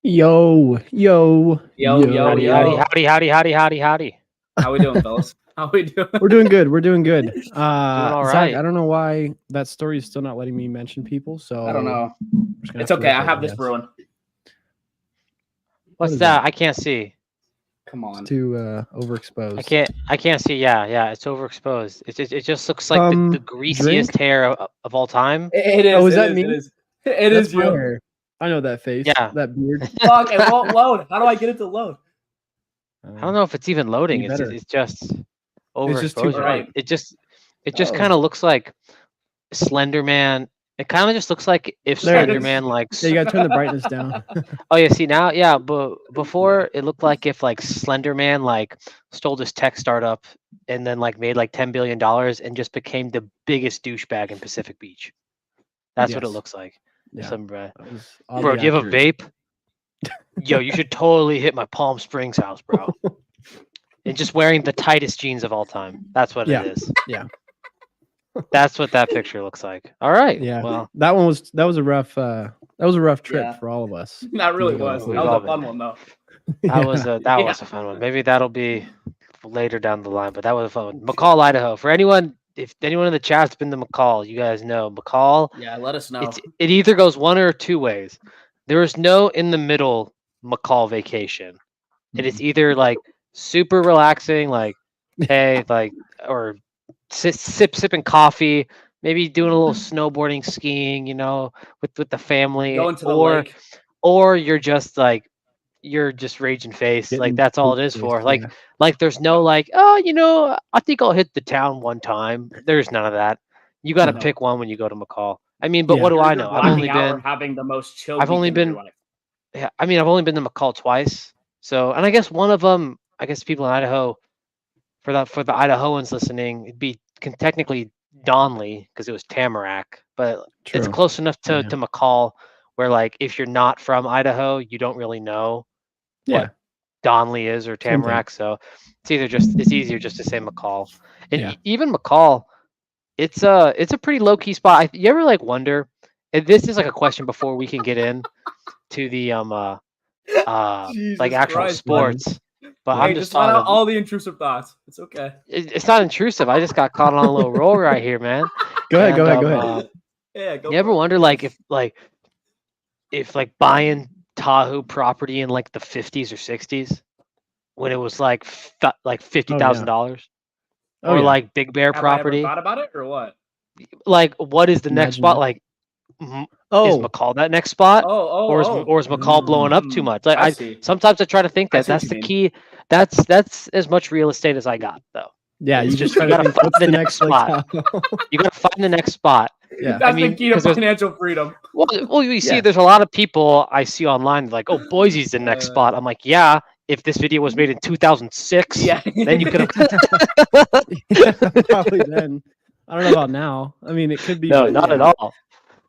Yo, yo, Yo, yo, Howdy, yo. howdy. How we doing, fellas? How we doing? We're doing good. We're doing good. all Zach, right. I don't know why that story is still not letting me mention people. So I don't know. we're just gonna It's have to okay. I wait, have this guess. brewing. What's is that? that? I can't see. Come on. It's too overexposed. I can't see. Yeah. It's overexposed. It just looks like the greasiest drink? hair of all time. It is. Oh, is it that is, me? It is. It That's is my you. hair. I know that face. Yeah. That beard. Fuck, it won't load. How do I get it to load? I don't know if it's even loading. Be better. It's just It's just too overexposure. bright. It just Oh. kind of looks like Slender Man. It kind of just looks like if There it Slender is. Man like. Yeah, you gotta turn the brightness down. Oh yeah, see now, yeah, but before it looked like if like Slender Man like stole this tech startup and then like made like $10 billion and just became the biggest douchebag in Pacific Beach. That's what it Yes. looks like. Yeah. Some, That was bro, oddly do you have a accurate. vape? Yo, you should totally hit my Palm Springs house, bro. And just wearing the tightest jeans of all time. That's what Yeah. it is. Yeah. That's what that picture looks like. All right. Yeah. Well, that was a rough trip Yeah. for all of us. That really Yeah, was. we've That all was a fun one, though. that was a Yeah. was a fun one. Maybe that'll be later down the line, but that was a fun one. McCall, Idaho. For anyone, if anyone in the chat's been to McCall, you guys know McCall. Yeah, let us know. It either goes one or two ways. There is no in the middle McCall vacation. It is either like super relaxing, like hey, like or sipping coffee, maybe doing a little snowboarding, skiing, with the family, Going to the lake. or you're just raging face, like Getting that's all it is pissed, for. yeah. Like there's no like, oh, I think I'll hit the town one time. There's none of that. You got to No. pick one when you go to McCall. I mean, but Yeah. what do You're I either know? I've blacking only out or been, having the most chill I've only weekend of been- your life. yeah, I mean, I've only been to McCall twice. So, and I guess one of them, I guess people in Idaho, for the Idahoans listening, it'd be technically Donley because it was Tamarack, but it's True. close enough to Yeah. McCall where like if you're not from Idaho, you don't really know Yeah. what Donley is or Same thing. Tamarack. So it's easier just to say McCall. And Yeah. even McCall, it's a pretty low key spot. You ever like wonder? And this is like a question before we can get in to the Jesus like actual Christ, sports. But Hey, I'm just let out talking. all the intrusive thoughts. It's okay. It's not intrusive. I just got caught on a little roll right here, man. Go ahead. And, Yeah, go You ever for it. wonder like if buying Tahoe property in like the 50s or 60s when it was like $50,000 Oh, or yeah. like Big Bear Have I property, ever thought about it or what? like what is the next Imagine spot? that. Like is Oh, McCall that next spot? Oh, Or is McCall blowing up too much? Like I see. sometimes I try to think I that see what that's you the mean. key. That's as much real estate as I got though. yeah. You It's just just- you try to gotta think find what's the the next next spot. You got to find the next spot. Yeah. That's mean, the key to 'cause there's- financial freedom. Well, you see, Yeah. there's a lot of people I see online like, oh, Boise's the next spot. I'm like, yeah. If this video was made in 2006, Yeah. then you could have. Probably then. I don't know about now. I mean, it could be. No, but not yeah. at all.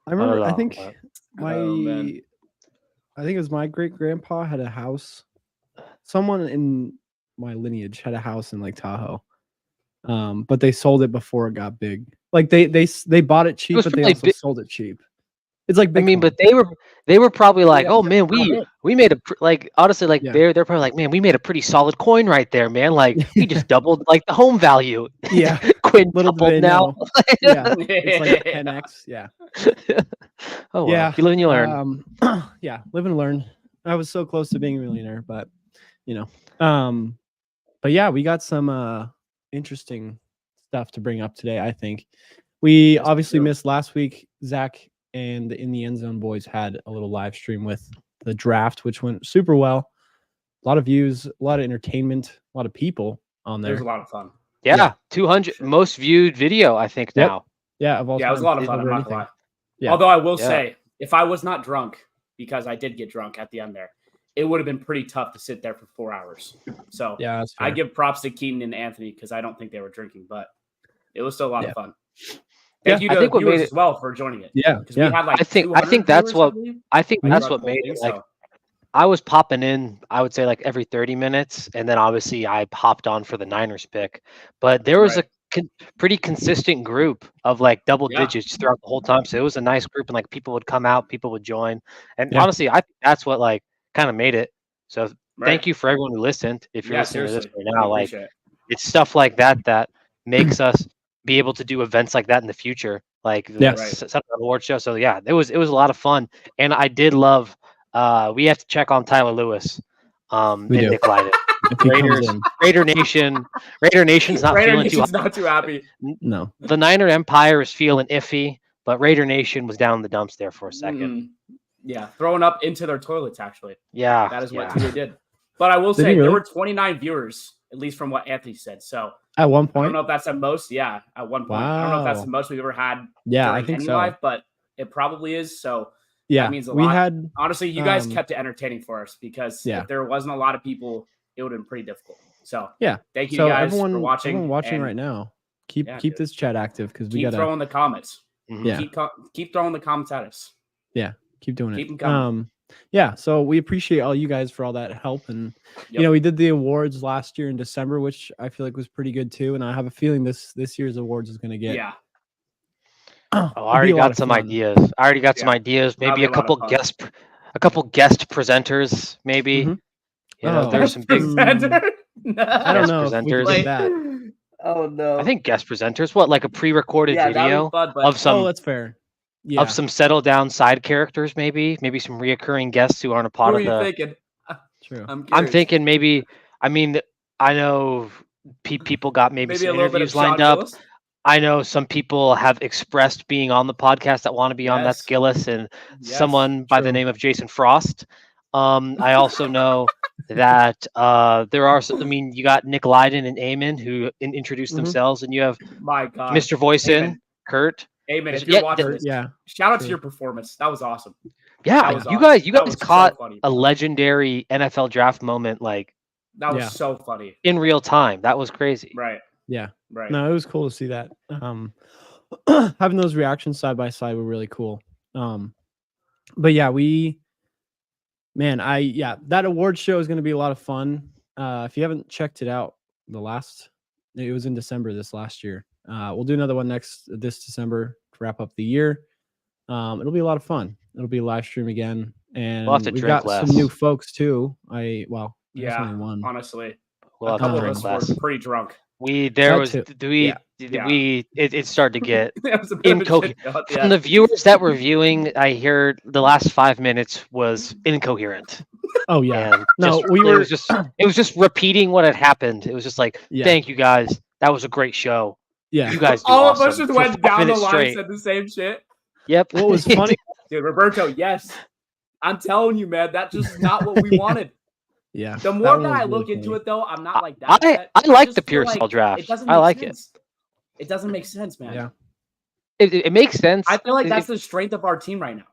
I remember. Not at I all, think but- my. Oh, man. I think it was my great grandpa had a house. Someone in my lineage had a house in Lake Tahoe. But they sold it before it got big. Like they bought it cheap, was but they probably also big- sold it cheap. It's like I mean, Bitcoin. but they were probably like, Yeah, oh man, we made like honestly like Yeah. they're probably like, man, we made a pretty solid coin right there, man. Like we just doubled like the home value. Yeah. Little do they Quintupled now. know. Yeah. It's like 10x. Yeah. Oh well, Yeah. you live and you learn. Yeah, live and learn. I was so close to being a millionaire, but but yeah, we got some interesting stuff to bring up today. I think we Yes, we obviously do. missed last week. Zach and the In the End Zone boys had a little live stream with the draft, which went super well. A lot of views, a lot of entertainment, a lot of people on It there. was a lot of fun. Yeah, 200 most viewed video I think Yep. now. Yeah, of all Yeah, it was a time. lot of fun. I'm Over not anything. gonna lie. Yeah. Although I will Yeah. say, if I was not drunk, because I did get drunk at the end there, it would have been pretty tough to sit there for 4 hours. So Yeah, that's I fair. give props to Keaton and Anthony because I don't think they were drinking, but it was still a lot Yeah. of fun. Yeah, Thank you I to think the what viewers made as well for joining it. Yeah, Because yeah. we had like I think 200 that's viewers, what- I believe, I think Mhm. that's throughout what the whole made thing, it like so- I was popping in, I would say like every 30 minutes, and then obviously I hopped on for the Niners pick. But there was Right. a pretty consistent group of like double Yeah. digits throughout the whole time. So it was a nice group, and like people would come out, people would join, and Yeah. honestly, I think that's what like kind of made it. So thank you for everyone who listened. If you're listening to this right now, like it's stuff like that that makes us be able to do events like that in the future, like the Southern Award show. So yeah, it was a lot of fun, and I did love. We have to check on Tyler Lewis, and Nick Leiden. Raider Nation's not feeling too hot. Not too happy. No, the Niner Empire is feeling iffy, but Raider Nation was down in the dumps there for a second. Yeah, throwing up into their toilets, actually. Yeah. That is what they did. But I will say there were 29 viewers, at least from what Anthony said. So at one point, I don't know if that's the most. Yeah, at one point. Wow. I don't know if that's the most we've ever had. Yeah, I think so. Live, but it probably is. So yeah, that means a lot. Honestly, you guys kept it entertaining for us because if there wasn't a lot of people, it would have been pretty difficult. So yeah, thank you guys for watching. Everyone watching right now, keep this chat active because we gotta throwing the comments. Yeah, keep throwing the comments at us. Yeah, keep doing it. Keep them coming. Yeah, so we appreciate all you guys for all that help, and you know we did the awards last year in December, which I feel like was pretty good too, and I have a feeling this year's awards is going to get. Yeah. I already got some ideas. Maybe a couple guest presenters. Maybe. You know, there's some big. I don't know. Presenters. Oh no! I think guest presenters. What, like a pre-recorded video of some? Oh, that's fair. Yeah. Of some settled down side characters, maybe some reoccurring guests who aren't a part of the. Who are you thinking? True. I'm thinking maybe. I mean, I know people got maybe some interviews lined up. Gillis? I know some people have expressed being on the podcast that want to be on. That's Gillis and someone by the name of Jason Frost. I also know that there are. I mean, you got Nick Leiden and Eamon who introduced themselves, and you have Mr. Voisin, Kurt. Amen. If you're watching this, shout out to your performance. That was awesome. Yeah, you guys caught a legendary NFL draft moment. Like that was so funny in real time. That was crazy. Right. Yeah. Right. No, it was cool to see that. Having those reactions side by side were really cool. But yeah, that award show is going to be a lot of fun. If you haven't checked it out, it was in December this last year. We'll do another one this December to wrap up the year. It'll be a lot of fun. It'll be a live stream again, and we've got some new folks too. Only one. Honestly, a couple of us were pretty drunk. It started to get incoherent. From the viewers that were viewing, I heard the last 5 minutes was incoherent. Oh yeah, it was just repeating what had happened. It was just like, thank you guys, that was a great show. Yeah, you guys. All of us just went down the line and said the same shit. Yep. What was funny, dude, Roberto? Yes, I'm telling you, man, that's just not what we wanted. Yeah. The more that I look into it, though, I'm not like that. I like the pure cell draft. I like it. It doesn't make sense, man. Yeah. It makes sense. I feel like that's the strength of our team right now.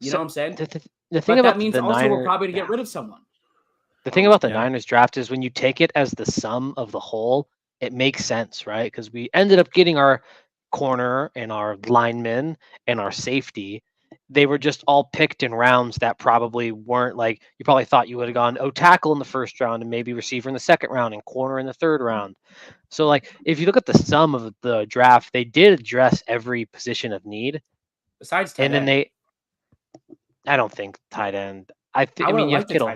You know what I'm saying? The thing about that means also we're probably to get rid of someone. The thing about the Niners draft is when you take it as the sum of the whole, it makes sense, right? Because we ended up getting our corner and our linemen and our safety. They were just all picked in rounds that probably weren't like, you probably thought you would have gone tackle in the first round and maybe receiver in the second round and corner in the third round. So like if you look at the sum of the draft, they did address every position of need. Besides tight end. And then I don't think tight end. I mean you have Kittle.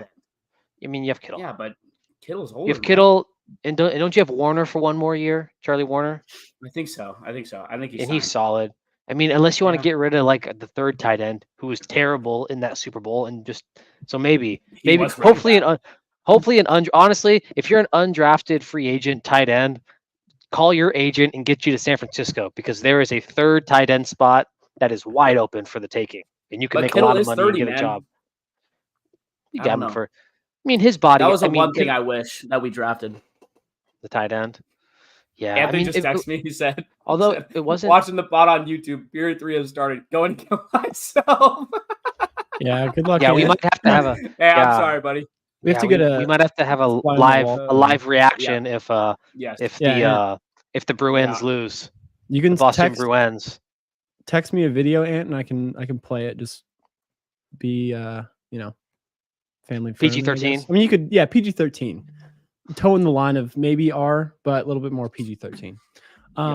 You have Kittle. Yeah, but Kittle's older. You have Kittle, and don't you have Warner for one more year? Charlie Warner? I think so. I think he's solid. I mean, unless you want to get rid of like the third tight end who was terrible in that Super Bowl, and just so maybe honestly, if you're an undrafted free agent tight end, call your agent and get you to San Francisco because there is a third tight end spot that is wide open for the taking, and you can make a lot of money and get a job. You got him for. I mean, his body. That was the one thing I wish that we drafted. The tight end. Yeah, Anthony just texted me. He said, although it wasn't watching the pod on YouTube, period 3 has started. Go and kill myself. Yeah, good luck. Yeah, we might have to have a. Hey, I'm sorry, buddy. We have to get we might have to have a live reaction if the Bruins lose. You can Boston Bruins. Text me a video, Ant, and I can play it. Just be family friendly. PG-13. I mean, you could PG-13. Toe in the line of maybe R, but a little bit more PG-13.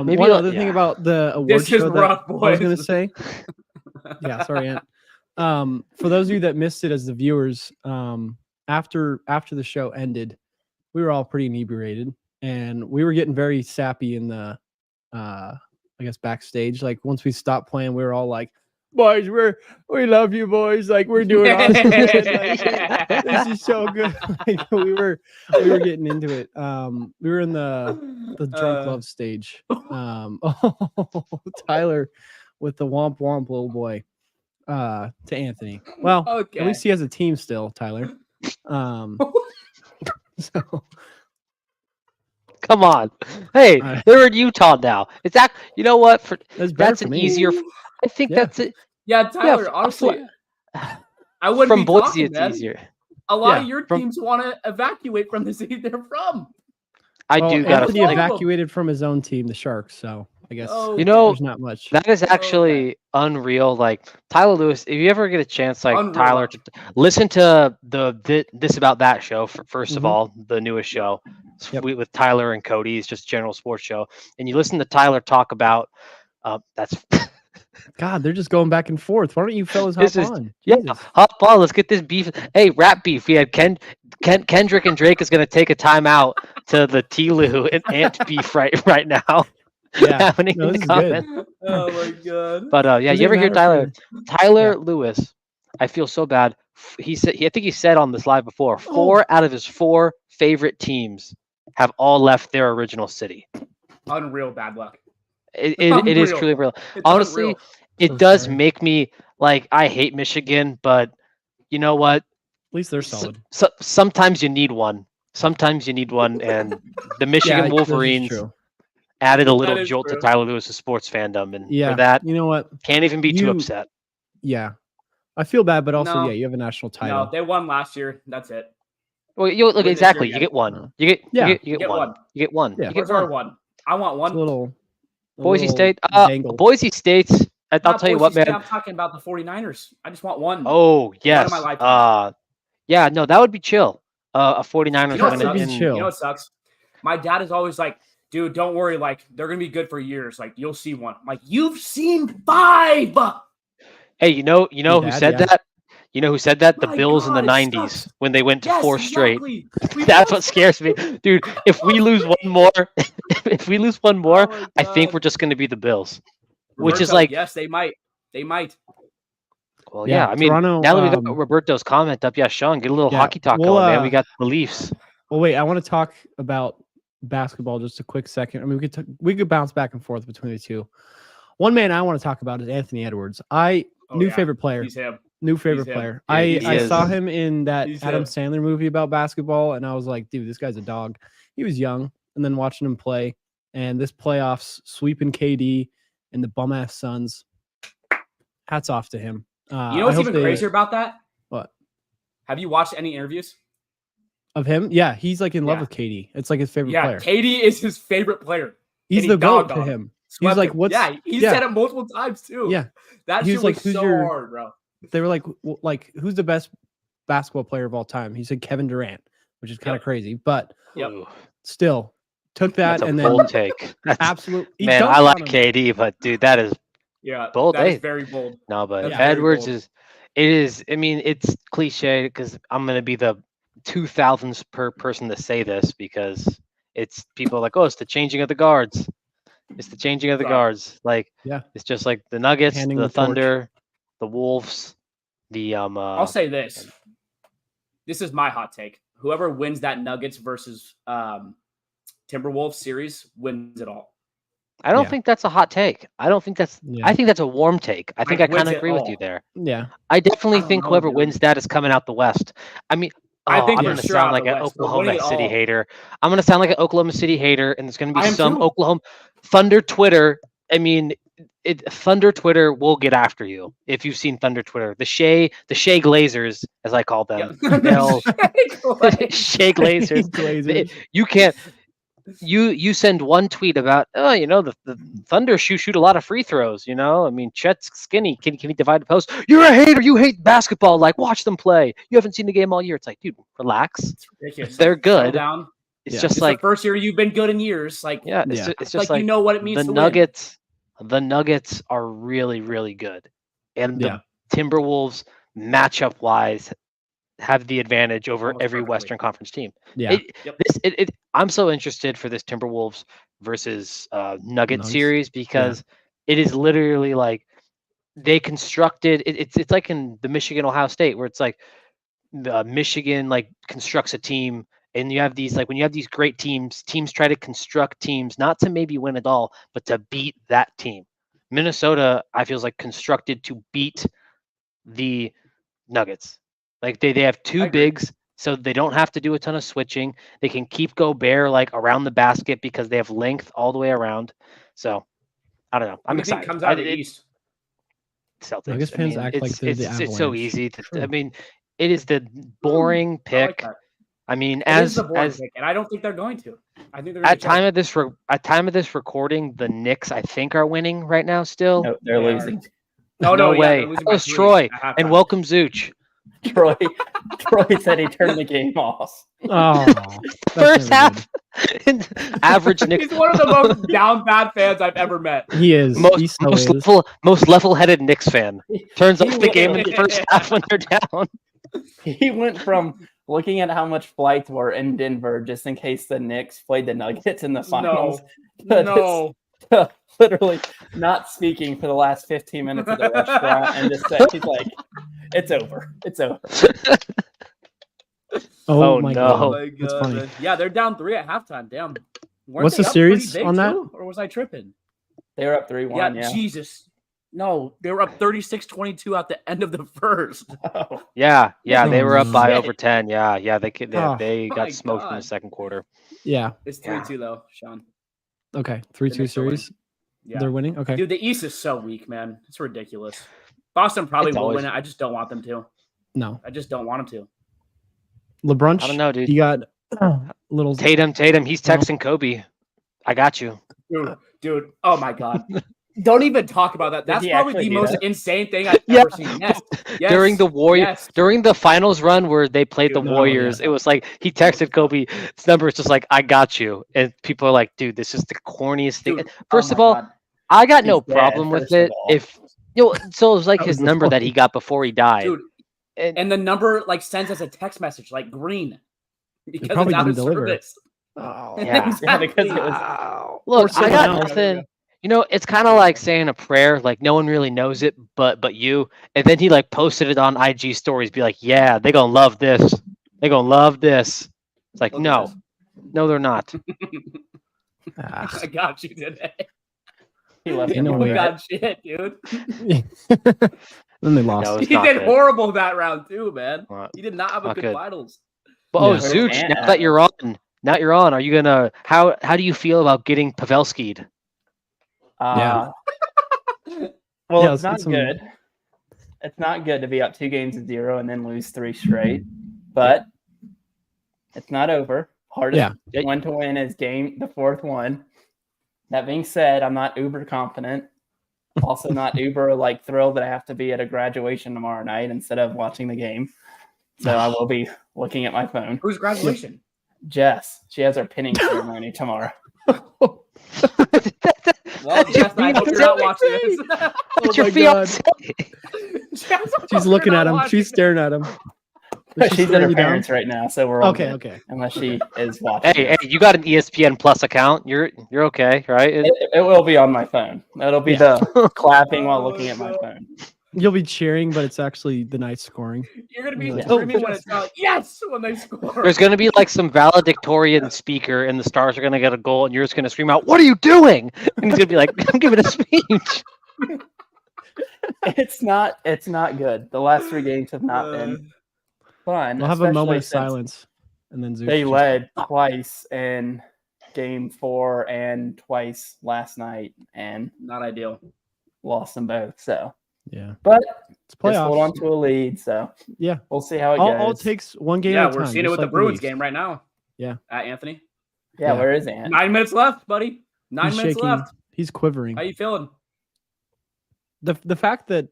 Maybe one other thing about the award show that I was going to say. Yeah, sorry, Ant. For those of you that missed it as the viewers, after the show ended, we were all pretty inebriated and we were getting very sappy in the I guess backstage. Like once we stopped playing, we were all like, boys, we love you boys. Like we're doing awesome. Like, this is so good. Like, we were getting into it. We were in the drunk love stage. Tyler with the womp womp little boy to Anthony. Well, at least he has a team still, Tyler. So Come on. Hey, they're in Utah now. It's you know what? That's an easier. I think that's it. Yeah, Tyler, honestly, I wouldn't from be Boise, talking, it's man. easier. A lot of your teams want to evacuate from the city they're from. Anthony evacuated from his own team, the Sharks, so I guess there's not much. That is actually unreal. Like Tyler Lewis, if you ever get a chance, like unreal. Tyler, to listen to the This About That show, first of all, the newest show with Tyler and Cody. It's just a general sports show. And you listen to Tyler talk about that's God, they're just going back and forth. Why don't you fellas hop on? Yeah, hop on. Let's get this beef. Hey, rap beef. We had Kendrick and Drake is going to take a time out to the T-Lou and Ant beef right now. Yeah, happening in the comments. Oh my god! But you ever hear Tyler Lewis? I feel so bad. I think he said on this live before, 4 out of his 4 favorite teams have all left their original city. Unreal bad luck. It is truly real. Honestly, unreal. It does make me like I hate Michigan, but you know what? At least they're solid. Sometimes you need one. And the Michigan Wolverines added a little jolt to Tyler Lewis's sports fandom, and for that, you know what? Can't even be too upset. Yeah, I feel bad, but also, you have a national title. No, they won last year. That's it. Well, look exactly. You get one. You get one. You get one. Yeah. You get one. I want one. Little Boise State. Boise State's. I'll tell you what, man. I'm talking about the 49ers. I just want one. Oh yes. One in my yeah. No, that would be chill. A 49ers. You know what sucks? My dad is always like, dude, don't worry. Like, they're going to be good for years. Like, you'll see one. I'm like, you've seen 5. Hey, you know who said that? You know who said that? The Bills in the 90s when they went to 4 straight. That's what scares me. Dude, if we lose one more, I think we're just going to be the Bills. Which is like... Yes, they might. Well, yeah. I mean, Toronto, now that we got Roberto's comment up, Sean, get a little hockey talk going, man. We got the Leafs. Well, wait, I want to talk about basketball just a quick second. I mean, we could bounce back and forth between the two. One man I want to talk about is Anthony Edwards. Favorite player. He's him. New favorite player. I saw him in that Adam Sandler movie about basketball, and I was like, dude, this guy's a dog. He was young, and then watching him play, and this playoffs sweeping KD and the bum ass Suns. Hats off to him. You know what's even crazier about that? What? Have you watched any interviews of him? Yeah, he's like in love with KD. It's like his favorite player. KD is his favorite player. He's the GOAT to him. He's like, what's... Yeah, he said it multiple times too. Yeah. That shit was so hard, bro. They were like, who's the best basketball player of all time? He said Kevin Durant, which is kind of crazy, but still took that and then take. Absolutely. Man, I like KD, but dude, that is bold. That is very bold. No, but Edwards is. I mean, it's cliche because I'm gonna be the 2000s per person to say this because it's people like, it's the changing of the guards. It's the changing of the guards. Like, it's just like the Nuggets, the Thunder, the Wolves, the I'll say this. This is my hot take. Whoever wins that Nuggets versus Timberwolves series wins it all. I don't think that's a hot take. I don't think that's. I think that's a warm take. I think I kind of agree with you there. Yeah, I definitely think whoever wins that is coming out the West. I mean, I think I'm going to sound like an Oklahoma City hater. I'm going to sound like an Oklahoma City hater, and there's going to be some Oklahoma Thunder Twitter. I mean, Thunder Twitter will get after you if you've seen Thunder Twitter. The Shea Glazers, as I call them. Shea Glazers. You can't. You send one tweet about the Thunder shoot a lot of free throws. I mean, Chet's skinny. Can he divide the post? You're a hater. You hate basketball. Like, watch them play. You haven't seen the game all year. It's like, dude, relax. It's ridiculous. They're good. Down. It's just like the first year you've been good in years. Like, it's just like you know what it means. The Nuggets are really, really good, and Timberwolves matchup wise have the advantage over Almost every perfectly. Western Conference team. Yeah. I'm so interested for this Timberwolves versus Nugget Nuggets. series because it is literally like they constructed it's like in the Michigan Ohio State where it's like Michigan like constructs a team, and you have these like when you have these great teams try to construct teams not to maybe win it all but to beat that team. Minnesota, I feel, is like constructed to beat the Nuggets. Like they have I two agree. bigs, so they don't have to do a ton of switching. They can keep Gobert like around the basket because they have length all the way around. So I don't know. Who I'm do you think excited. comes out of the East? Celtics. Nuggets I fans mean, act like they're the it's so Avalanche. easy to. True. I mean, it is the boring I like pick. that. I mean, It is as the board pick, and I don't think they're going to. I think they're at going time of this recording, the Knicks I think are winning right now. Still, No, they're They are. losing. No, no yeah, way. they're losing That by was 3 Troy, at and halftime. welcome Zooch. Troy said he turned the game off. Oh, First never half, average Knicks. He's one of the most down bad fans I've ever met. He is. He so is. Most level-headed Knicks fan turns He off the went- game in the first half when they're down. He went from looking at how much flights were in Denver just in case the Knicks played the Nuggets in the finals. No. Literally not speaking for the last 15 minutes at the restaurant and just said, he's like, it's over. It's over. Oh, my no. god. Oh my That's god. funny. man. Yeah, they're down 3 at halftime. Damn. Weren't What's they the up pretty series big on that? too, or was I tripping? They were up 3-1. Yeah. Jesus. No, they were up 36-22 at the end of the first. Oh, Yeah, they were up by Shit. over 10. Yeah, they Oh, they my got smoked in God. the second quarter. Yeah. It's Yeah. 3-2 though, Sean. Okay. The 3-2 Knicks are winning. series. Yeah. They're winning. Okay. Dude, the East is so weak, man. It's ridiculous. Boston probably It's will always- win it. I just don't want them to. No. I just don't want them LeBron. I don't know, dude. You got little Tatum, he's texting Kobe. I got you. to. Dude, oh my god. Don't even talk about that. Did That's he probably actually the do most that? insane thing I've Yeah. ever seen. Yes. Yes. During the Yes. during the finals run where they played the Dude, no, Warriors, yeah. it was like he texted Kobe. His number is just like, I got you. And people are like, dude, this is the corniest thing. Dude, First oh of my all, God. I got no He's dead, problem with first of it. all. If so it was like That his was the number that he point. got before he died. Dude, And- and the number like sends as a text message, like green. Because probably it's out of didn't deliver. service. Oh. Yeah. Exactly. because it was Wow. Look, Or I someone got else. nothing. You know, it's kind of like saying a prayer, like no one really knows it, but you. And then he like posted it on IG stories, be like, "Yeah, they gonna love this. They gonna love this." It's like, Look at no, this. no, they're not. Ah. I got you today. he left In him a on way. You red. got shit, dude. Then they lost. No, it's He not did good. horrible that round too, man. Not- He did not have a not good good. finals. But oh, Yeah. Zooch, Ant now had that it. you're on, are you gonna how do you feel about getting Pavelski'd? Yeah. Well, Yeah, it's let's not get some- good. It's not good to be up 2-0 and then lose 3 straight, but it's not over. Hardest Yeah. one to win is the fourth one. That being said, I'm not uber confident. Also, not uber like thrilled that I have to be at a graduation tomorrow night instead of watching the game. So I will be looking at my phone. Whose graduation? Jess, she has her pinning ceremony tomorrow. Well, Jess, I hope you're not fiancé. watching this. It's Oh your my God. fiance. Jess, I hope She's you're looking not at him. watching She's staring at him. Is she She's at staring her you down? parents right now, so we're all Okay. good, Okay. unless she is watching. Hey, you got an ESPN Plus account. You're okay, right? It will be on my phone. It'll be Yeah. the clapping while Oh looking my at my God. phone. You'll be cheering, but it's actually the night scoring. You're gonna be Yeah. screaming Oh, when it's like, yes when they score. There's going to be like some valedictorian speaker, and the Stars are going to get a goal, and you're just going to scream out, "What are you doing?" And he's going to be like, "I'm giving a speech." It's not good. The last 3 games have not been fun. We'll have a moment of especially since silence, and then Zeus They just- led twice in game 4 and twice last night and Not ideal. lost them both. So, Yeah. but It's just hold on playoffs. to a lead. So Yeah. we'll see how it All it goes. takes one game Yeah, at a we're time. seeing it just with like the Bruins Leafs. game right now. Yeah. At Anthony. Yeah, Yeah. where is Ant? 9 minutes left, buddy. 9 He's minutes shaking. left. He's quivering. How you feeling? The fact that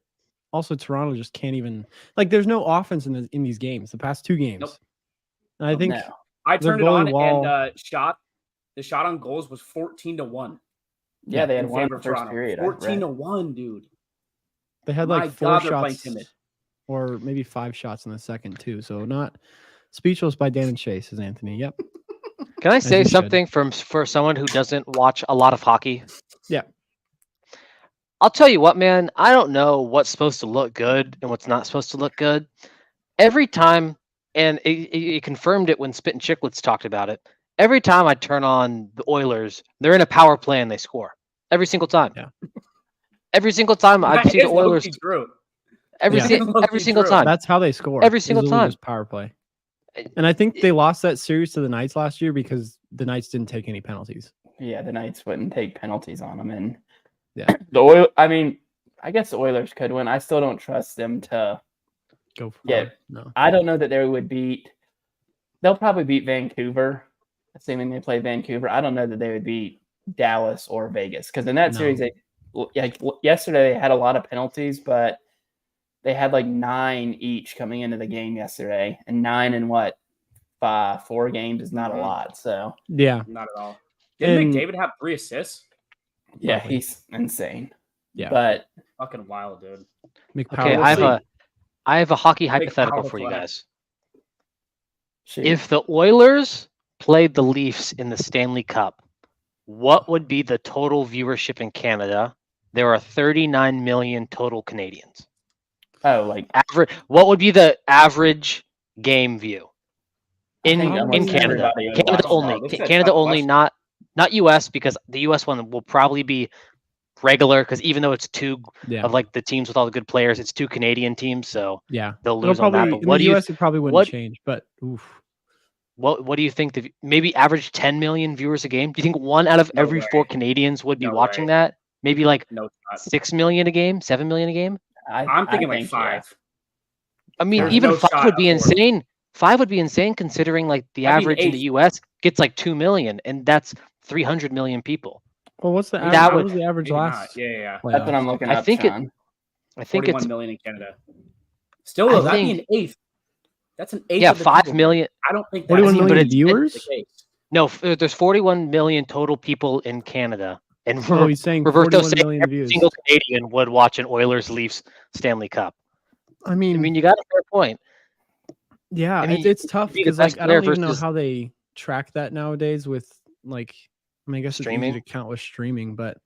also Toronto just can't even like. There's no offense in these games. The past 2 games. Nope. And I think No. I Their turned it on goalie Wall- and the shot on goals was 14-1. Yeah, they had in one favor in of the first Toronto. period. I 14 read. to 1, dude. They had My like 4 God, they're playing shots timid. or maybe 5 shots in the second too. So not speechless by Dan and Chase, says Anthony. Yep. Can I you say should. something for someone who doesn't watch a lot of hockey? Yeah. I'll tell you what, man. I don't know what's supposed to look good and what's not supposed to look good. Every time, and it confirmed it when Spit and Chicklets talked about it. Every time I turn on the Oilers, they're in a power play and they score. Every single time. Yeah. Every single time I That see the is low-key Oilers. true. Every, Yeah. si- Low-key every single true. time. That's how they score. Every is single literally time. just power play. And I think they lost that series to the Knights last year because the Knights didn't take any penalties. Yeah, the Knights wouldn't take penalties on them, and Yeah. I guess the Oilers could win. I still don't trust them to. Go for Yeah. it. No. I don't know that they would beat. They'll probably beat Vancouver, assuming they play Vancouver. I don't know that they would beat Dallas or Vegas because in that No. series, yesterday they had a lot of penalties, but they had like 9 each coming into the game yesterday, and 9 in 4 games is not a Mhm. lot. So Yeah. Not at all. Didn't And- McDavid have 3 assists? yeah, Probably. he's insane. Yeah. But Fucking wild, dude. McPower. Okay, We'll I have a hockey Big hypothetical power for you play. guys. shoot. If the Oilers played the Leafs in the Stanley Cup, what would be the total viewership in Canada? There are 39 million total Canadians. What would be the average game view in think almost Canada? everybody would Canada watch only. that. This is a Canada tough only, question. not US, because the US one will probably be regular because even though it's 2 Yeah. of like the teams with all the good players, it's 2 Canadian teams, so Yeah. they'll It'll lose on that. probably But in what the do you US it probably wouldn't what- change, but oof. what do you think? Maybe average 10 million viewers a game? Do you think 1 out of No every way. 4 Canadians would be No watching way. that? Maybe like No shot. 6 million a game, 7 million a game. I'm thinking like yeah. 5. I mean, There's even no 5 shot would be of four. insane. 5 would be insane considering like the I mean, average in the 8. US gets like 2 million, and that's 300 million people. Well, what's the That average? would- What was the average Maybe last? not. Yeah. That's what I'm playoffs? looking I up, think it- Sean. I think 41 it's million in Canada. Still, I though, that'd be think- an eighth. That's an eighth. yeah, of the 5 people. million. I don't think 41 that's but million it's- viewers? the case. No, there's 41 million total people in Canada, and Oh, he's saying Roberto 41 saying million every views. single Canadian would watch an Oilers Leafs Stanley Cup. I mean, I mean, you got a fair point. yeah, I mean, it's tough be the because like best I player don't even know versus- how they track that nowadays with like I mean I guess Streaming? it's easy to count with streaming, but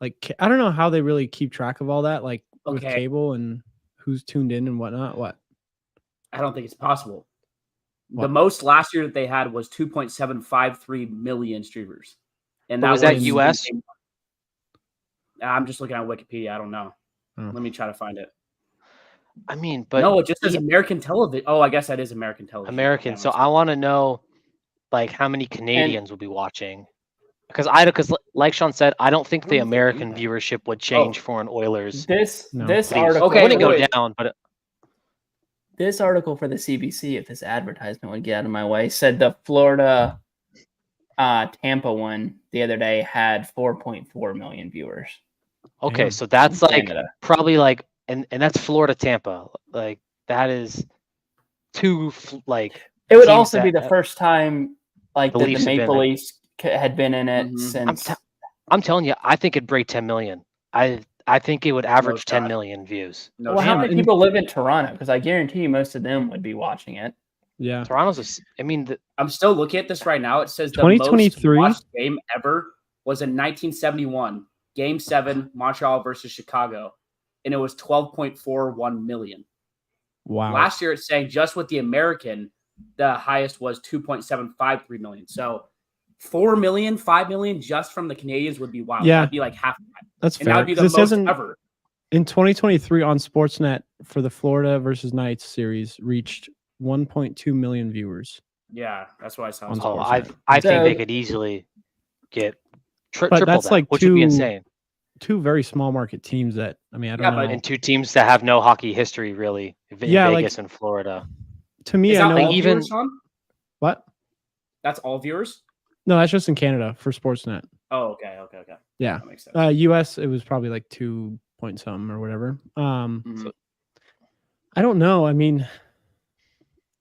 like I don't know how they really keep track of all that like with Okay. cable and who's tuned in and whatnot. What? I don't think it's possible. The What? most last year that they had was 2.753 million streamers, and But that was that in US? game one. I'm just looking at Wikipedia. I don't know. Oh. Let me try to find it. I mean, but No, it just says yeah, American television. Oh, I guess that is American television. American. Okay, So let's- I want to know, like, how many Canadians will be watching? Because like Sean said, I don't think I don't the know if they do American that. viewership would change for an Oilers. This No. this Leafs. article Okay, It wouldn't go wait. down, but this article for the CBC, if this advertisement would get out of my way, said the Florida Tampa one the other day had 4.4 million viewers. okay, Damn. so that's in like Canada. probably like, and that's Florida Tampa. Like that is two like It would teams also be that- the first time like The that Leafs the have been Maple there. Leafs had been in it Mhm. since. I'm telling you, I think it'd break 10 million. I think it would average 10 shot. million views. No Well, how shot. many people live in Toronto? Because I guarantee you most of them would be watching it. Yeah. Toronto's I mean, I'm still looking at this right now. It says the 2023? most watched game ever was in 1971, Game 7, Montreal versus Chicago, and it was 12.41 million. Wow. Last year, it's saying just with the American, the highest was 2.753 million. So 4 million, 5 million just from the Canadians would be wild. Yeah. That'd be like half that. That's And that fair. would be 'cause the this most isn't ever. in 2023 on Sportsnet for the Florida versus Knights series reached 1.2 million viewers. Yeah, that's what I saw. On oh, Sportsnet. I think they So- could easily get But triple that's that, like which would be two- insane. Two very small market teams that I mean I don't Yeah, know. but And two teams that have no hockey history really in Yeah, like- Vegas and Florida. To me, Is I that know like all even- viewers, Sean? what? That's all viewers? No, that's just in Canada for Sportsnet. Oh, okay. Yeah. That makes sense. US it was probably like 2 point something or whatever. Mhm. I don't know. I mean,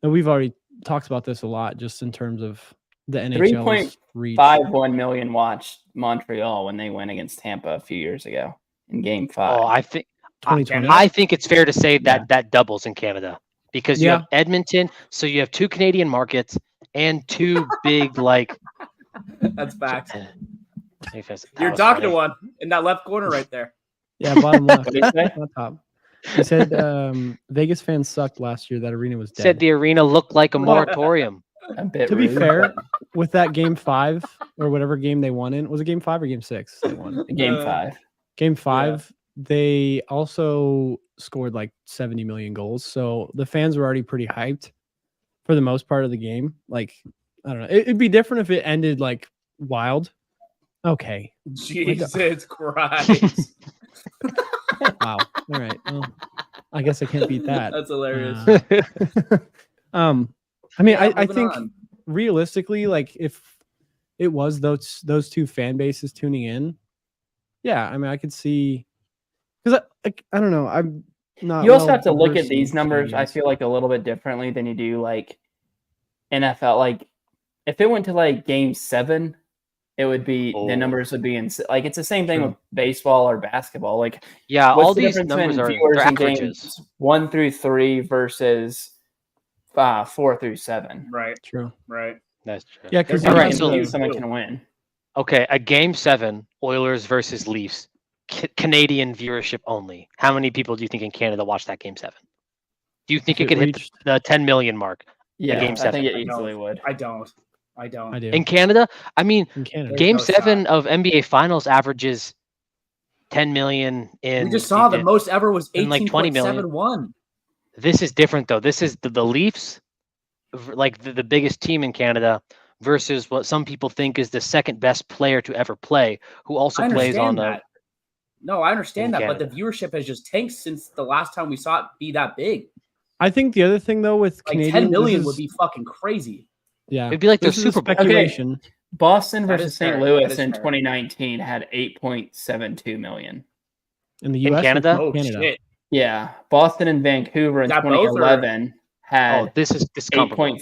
we've already talked about this a lot just in terms of the NHL's reach. 5.1 million watched Montreal when they went against Tampa a few years ago in Game 5. Oh, 2020. I think it's fair to say that Yeah. that doubles in Canada because you Yeah. have Edmonton, so you have 2 Canadian markets and 2 big like. That's facts. That You're was talking funny. to one in that left corner right there. Yeah, bottom left, What do you say? not top. He said Vegas fans sucked last year. That arena was dead. Said the arena looked like a moratorium. A bit To be rude, fair, but with that game 5 or whatever game they won in, was it game 5 or game 6 they won? game 5. Game 5, they also scored like 70 million goals. So the fans were already pretty hyped for the most part of the game. Like, I don't know. It'd be different if it ended like wild. Okay. Jesus Christ. Wow. All right. Well, I guess I can't beat that. That's hilarious. I mean, Yeah, I moving think on. realistically, like if it was those 2 fan bases tuning in, yeah, I mean, I could see because I don't know, I'm not. You also have to look at well-versed in these numbers, I Canadians. feel like, a little bit differently than you do like NFL. Like if it went to like game 7, it would be Oh. the numbers would be like it's the same thing True. with baseball or basketball. Like Yeah, what's all the these difference numbers in are viewers they're in averages. games 1 through 3 versus 4 through 7? Right, True. right. That's true. Yeah, because All right, right, so- someone can win. Okay, a game 7, Oilers versus Leafs, Canadian viewership only. How many people do you think in Canada watch that game 7? Do you think If it could hit reached- the 10 million mark Yeah, game I 7. think it I easily don't. would. I don't. I do in Canada? I mean, in Canada. game no 7 shot. of NBA Finals averages 10 million in. We just saw the most ever was in, like, 20 million. 18.71. This is different though. This is the Leafs, like the biggest team in Canada, versus what some people think is the second best player to ever play, who also I plays on understand that. No, I understand in that, but the Canada. viewership has just tanked since the last time we saw it be that big. I think the other thing though with Like Canadians, 10 million this would is- be fucking crazy. yeah. It'd be like their This is a Super Bowl. speculation. Boston That versus is St. fair. That Louis is in fair. 2019 had 8.72 million. In the In US or Canada? Oh Canada? shit. Yeah, Boston and Vancouver in Is that both, or- 2011 Oh, had this is comparable.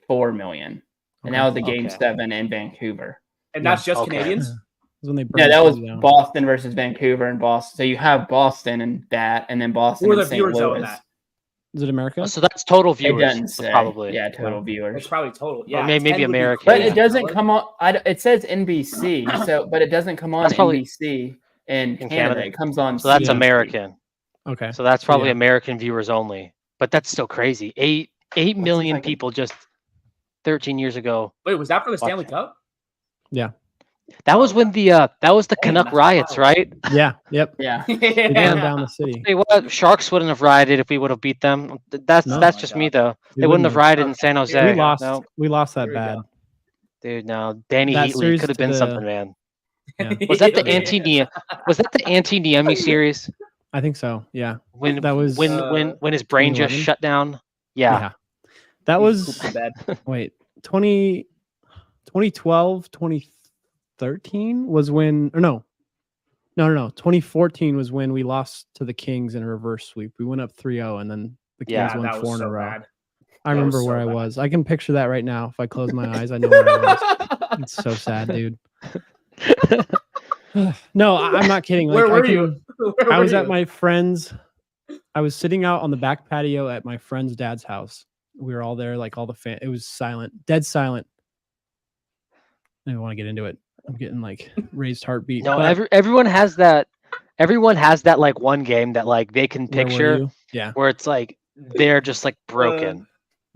8.54 million, and that was the game Okay. 7 in Vancouver. And that's just Okay. Canadians? That's when they Yeah, burned that was Canada down. Boston versus Vancouver and Boston. So you have Boston and that, and then Boston Who are and the St. viewers though in Louis. that? Is it America? So that's total It viewers. doesn't say. Probably. Yeah, total Wow. viewers. It's probably total. Yeah. maybe 10 would be American, But crazy. it doesn't That come on. It says NBC, but it doesn't come on That's probably- NBC in Canada. Canada. It comes on. So that's Yeah. American. Okay. So that's probably Yeah. American viewers only. But that's still crazy. 8 million like a- people just 13 years ago. Wait, was that for the Watch Stanley it. Cup? That was when that was the Damn, Canuck that's riots, wild. right? Yeah. Yep. Yeah. They burned yeah. down the city. Hey, what? Sharks wouldn't have rioted if we would have beat them. That's No. that's Oh my just God. me though. We They wouldn't have rioted in Okay. San We Jose. We lost. No, We lost that Here we bad. go. dude, no. Danny That Heatley series could have to been the- something, man. Yeah. Was that the Yeah. anti Was that the anti Niemi series I think so. Yeah. when That was when his brain just 2011? shut down? Yeah. That He's was pooped in bed. wait, 2012, 2013 was when or no. 2014 was when we lost to the Kings in a reverse sweep. We went up 3-0 and then the Kings Yeah, won that 4 was in a so row. bad. I That was remember so where I bad. was. I can picture that right now. If I close my eyes, I know where I was. It's so sad, dude. No, I'm not kidding. Like, Where I were can- you? Where I were was at you? my friend's. I was sitting out on the back patio at my friend's dad's house. We were all there, like all the it was silent, dead silent. I don't want to get into it. I'm getting like raised heartbeat. No, but everyone has that. Everyone has that like one game that like they can where were picture you? Yeah. where it's like they're just like broken.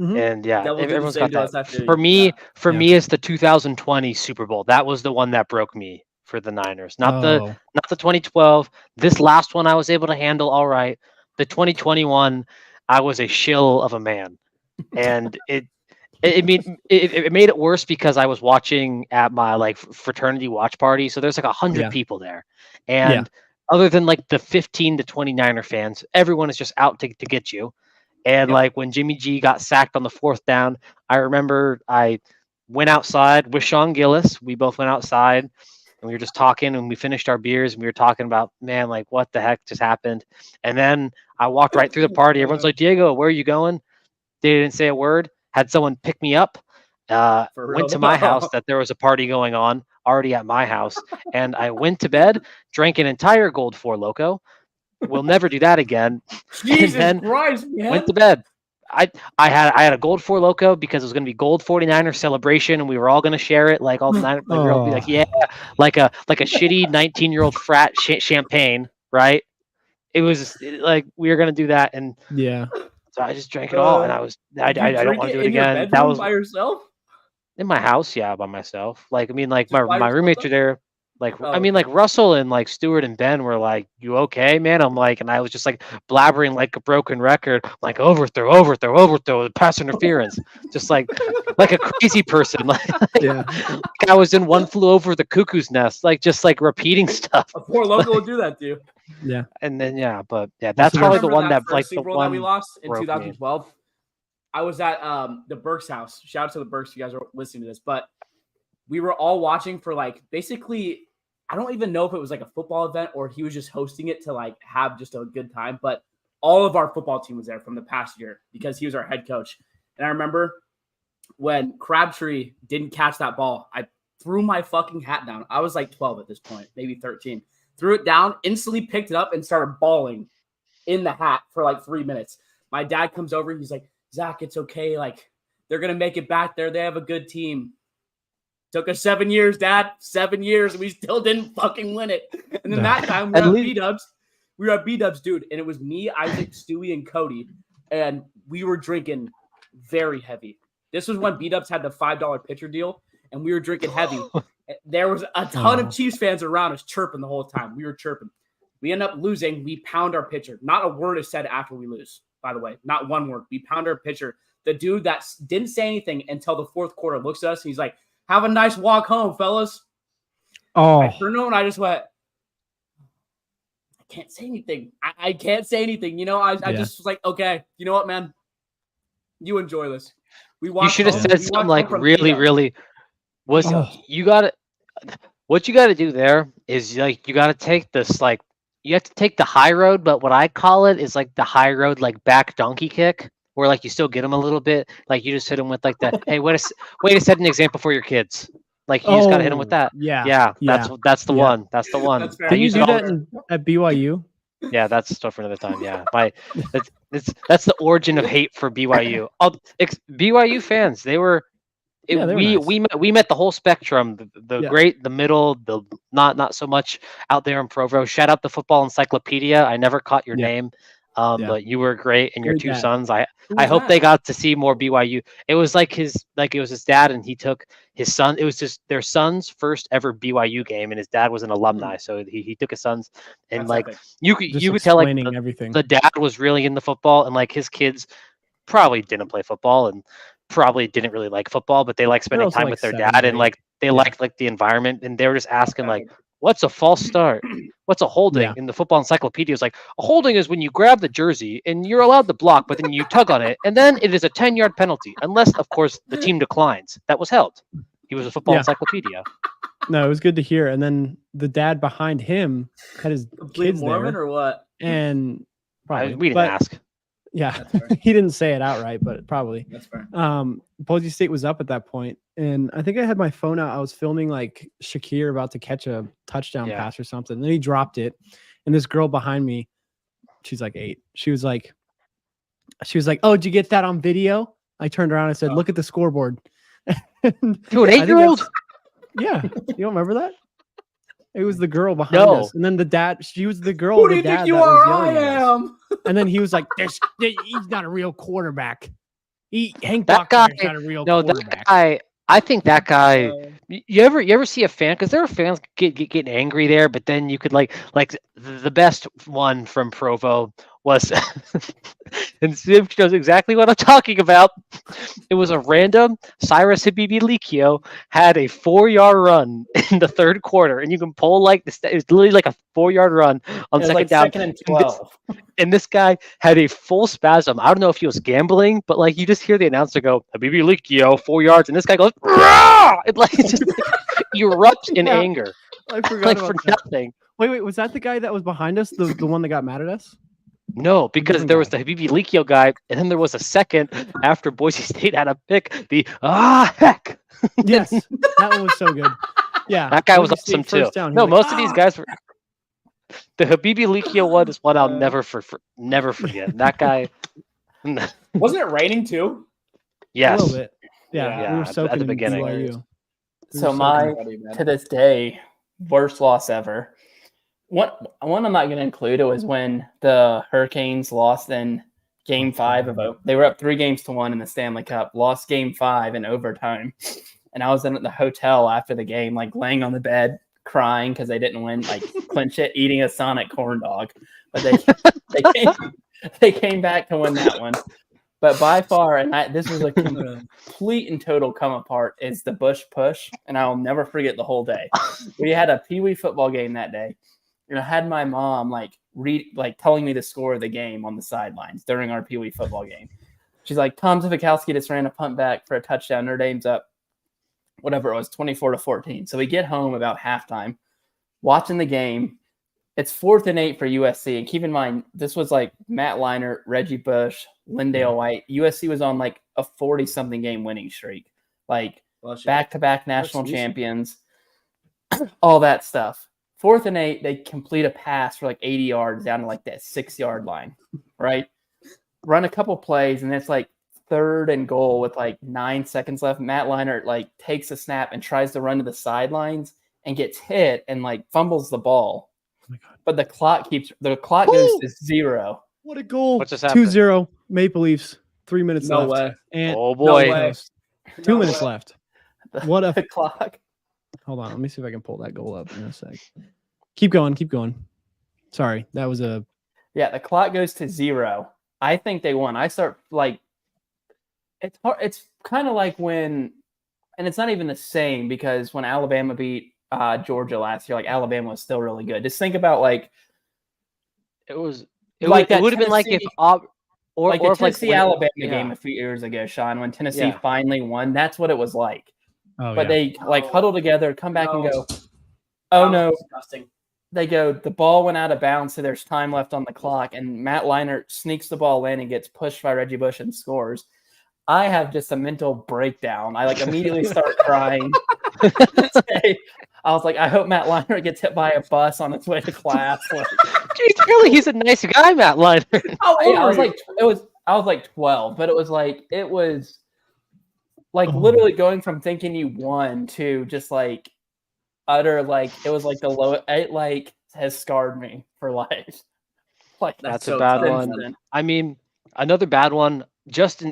Mhm. And yeah, Devil did the everyone's same got to us that. after- For me, yeah. me, it's the 2020 Super Bowl. That was the one that broke me for the Niners. Not the 2012. This last one I was able to handle all right. The 2021, I was a shill of a man, and it made it worse because I was watching at my like fraternity watch party. So there's like 100 Yeah. people there, and other than like the 15 to 29er fans, everyone is just out to get you. And Yep. like when Jimmy G got sacked on the 4th down, I remember I went outside with Sean Gillis. We both went outside and we were just talking, and we finished our beers and we were talking about, man, like what the heck just happened. And then I walked right through the party. Everyone's like, Diego, where are you going? They didn't say a word. Had someone pick me up. For Went real? to my house that there was a party going on already at my house. And I went to bed, drank an entire Gold 4 Loco, we'll never do that again. Jesus then Christ, man. Went to bed. I had a gold Four Loko because it was going to be gold 49er celebration, and we were all going to share it like all night. Like, we were all be like, yeah, like a shitty 19-year-old frat champagne, right? It was like we were going to do that, and Yeah. so I just drank it all, and I don't want to do it again. That was by yourself. in my house, yeah, by myself. Like, I mean, like Just by my yourself, roommates though? are there. Like, Oh, I mean, like Russell and like Stuart and Ben were like, "You okay, man?" I'm like, and I was just like blabbering like a broken record, like overthrow, pass interference, just like a crazy person. Like, Yeah. like I was in One Flew Over the Cuckoo's Nest, like just like repeating stuff. A poor local will do that to you. Yeah. And then but yeah, that's I probably the remember one that first like the Super Bowl that we one. lost in broke me. 2012. I was at the Burks house. Shout out to the Burks. If you guys are listening to this, but we were all watching for like basically. I don't even know if it was like a football event or he was just hosting it to like have just a good time. But all of our football team was there from the past year because he was our head coach. And I remember when Crabtree didn't catch that ball, I threw my fucking hat down. I was like 12 at this point, maybe 13. Threw it down, instantly picked it up and started bawling in the hat for like 3 minutes. My dad comes over and he's like, Zach, it's okay. Like, they're going to make it back there. They have a good team. Took us 7 years, Dad. 7 years, and we still didn't fucking win it. And then that time we were at B-Dubs. We were at B-Dubs, dude, and it was me, Isaac, Stewie, and Cody, and we were drinking very heavy. This was when B-Dubs had the $5 pitcher deal, and we were drinking heavy. There was a ton of Chiefs fans around us chirping the whole time. We were chirping. We end up losing. We pound our pitcher. Not a word is said after we lose, by the way. Not one word. We pound our pitcher. The dude that didn't say anything until the fourth quarter looks at us, and he's like, have a nice walk home, fellas. Oh, I turned over and I just went, I can't say anything. I can't say anything. You know, I just was like, okay, you know what, man? You enjoy this. You should have said something like really was you got to what you got to do there is like you got to take this like you have to take the high road, but what I call it is like the high road like back donkey kick. Where like you still get them a little bit, like you just hit them with like the hey, way to set an example for your kids. Like you just gotta hit them with that. Yeah. That's the one. That's the one. Can you do that at BYU? Yeah, that's stuff for another time. Yeah, that's the origin of hate for BYU. BYU fans, they were. We met the whole spectrum, the great, the middle, the not so much out there in Provo. Shout out the Football Encyclopedia. I never caught your name. But you were great, and your two sons. I hope they got to see more BYU. It was it was his dad, and he took his son. It was just their son's first ever BYU game, and his dad was an alumni, so he took his sons, and That's like epic. you could tell like everything. The dad was really into football, and like his kids probably didn't play football and probably didn't really like football, but they like spending time with their dad, and like they liked like the environment, and they were just asking like, what's a false start? What's a holding? In the Football Encyclopedia is like, a holding is when you grab the jersey and you're allowed to block, but then you tug on it, and then it is a 10-yard penalty, unless, of course, the team declines. That was held. He was a Football Encyclopedia. No, it was good to hear. And then the dad behind him had his kids Mormon there, or what? And probably we didn't ask. Yeah, he didn't say it outright, but probably. That's fair. Boise State was up at that point, and I think I had my phone out. I was filming like Shakir about to catch a touchdown pass or something. And then he dropped it, and this girl behind me, she's like 8. She was like, "Oh, did you get that on video?" I turned around and I said, "Look at the scoreboard." To an 8-year-old? Yeah, you don't remember that? It was the girl behind us, and then the dad. She was the girl. Who do you think you are? I am. And then he was like, "He's not a real quarterback. Hank that guy is not a real quarterback." That guy. I think that guy. You ever see a fan? Because there are fans getting angry there, but then you could like the best one from Provo was, and Siv knows exactly what I'm talking about. It was a random Cyrus Habibi-Likio had a 4-yard run in the third quarter, and you can pull like this. It was literally like a 4-yard run on second down. Second and 12. And this guy had a full spasm. I don't know if he was gambling, but like you just hear the announcer go, Habibi-Likio, 4 yards, and this guy goes, rah! It like just erupts in anger. I forgot like about for that. nothing. Wait, was that the guy that was behind us? The one that got mad at us? No, because there was the Habibi-Likio guy, and then there was a second after Boise State had a pick. The heck! Yes, that one was so good. Yeah, that guy was awesome too. No, most of these guys were. The Habibi Likia one is one I'll never forget. That guy. Wasn't it raining too? Yes. A little bit. Yeah, Yeah, we were at the soaking in beginning. BYU. So soaking my Buddy, man. to this day worst loss ever. One I'm not going to include it was when the Hurricanes lost in Game 5 of they were up 3-1 in the Stanley Cup, lost Game 5 in overtime, and I was in the hotel after the game, like laying on the bed crying because they didn't win, like clinch it, eating a Sonic corn dog, but they came back to win that one. But by far, and this was a complete and total come apart, is the Bush push, and I will never forget the whole day. We had a Pee Wee football game that day, and I had my mom telling me the score of the game on the sidelines during our Pee Wee football game. She's like, Tom Zivakowski just ran a punt back for a touchdown. Notre Dame's up, whatever it was, 24-14. So we get home about halftime, watching the game. It's 4th and 8 for USC. And keep in mind, this was like Matt Leinart, Reggie Bush, Lindale White. USC was on like a 40-something game winning streak, like back-to-back national champions, all that stuff. 4th and 8, they complete a pass for like 80 yards down to like that 6-yard line, right? Run a couple plays, and it's like 3rd and goal with like 9 seconds left. Matt Leinart like takes a snap and tries to run to the sidelines and gets hit and like fumbles the ball. Oh my God. But the clock goes to 0. What a goal. What just happened? 2-0 Maple Leafs. 3 minutes No left. way. And Oh boy. No way. 2 minutes left. What The a clock. Hold on. Let me see if I can pull that goal up in a sec. Keep going. Sorry. That was a Yeah, the clock goes to 0. I think they won. I start like it's hard. It's kind of like when, and it's not even the same because when Alabama beat Georgia last year, like Alabama was still really good. Just think about like It would Like that have been like if Tennessee- or like or the if like Tennessee when- Alabama yeah. game a few years ago, Sean, when Tennessee Yeah. finally won. That's what it was like. oh, But yeah. they like huddle together, come back and No. go, That oh was no. disgusting. They go, the ball went out of bounds, so there's time left on the clock. And Matt Leinart sneaks the ball in and gets pushed by Reggie Bush and scores. I have just a mental breakdown. I like immediately start crying. I was like, I hope Matt Leinart gets hit by a bus on its way to class. Like, Jeez, really, he's a nice guy, Matt Leinart. How old I was were you? I was like 12, but it was like Oh. literally going from thinking you won to just like utter like it was like the low. It like has scarred me for life. Like That's so a bad tough. one. I mean, another bad one. Just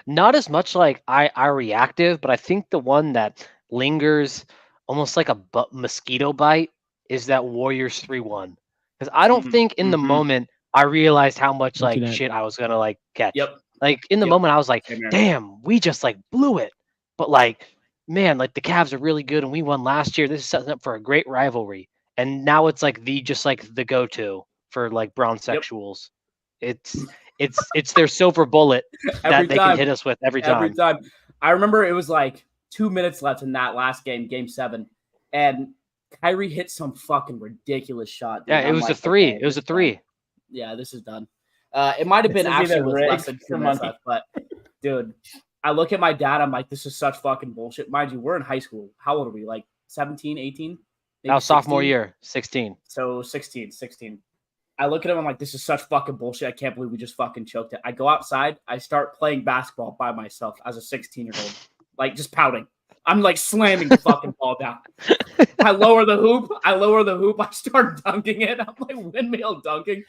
not as much like I reactive, but I think the one that lingers almost like a mosquito bite is that Warriors 3-1. Because I don't think in the moment I realized how much like Internet. shit I was gonna like catch. Yep. Like in the Yep. moment I was like, Same here. damn, we just like blew it. But like, man, like the Cavs are really good and we won last year. This is setting up for a great rivalry. And now it's like the go-to for like brown sexuals. It's their silver bullet that Every they time. can hit us with every time. Every time. I remember it was like 2 minutes left in that last game, Game 7, and Kyrie hit some fucking ridiculous shot. dude. Yeah, it I'm was like, a 3. okay, It was a this is done. 3. Yeah, this is done. It might have been This is actually either with rigged less than 2 or minutes money. left, but dude, I look at my dad. I'm like, this is such fucking bullshit. Mind you, we're in high school. How old are we? Like 17, 18? That was sophomore 16? year, 16. So 16. I look at him. I'm like, this is such fucking bullshit. I can't believe we just fucking choked it. I go outside. I start playing basketball by myself as a 16-year-old, like just pouting. I'm like slamming the fucking ball down. I lower the hoop. I start dunking it. I'm like windmill dunking,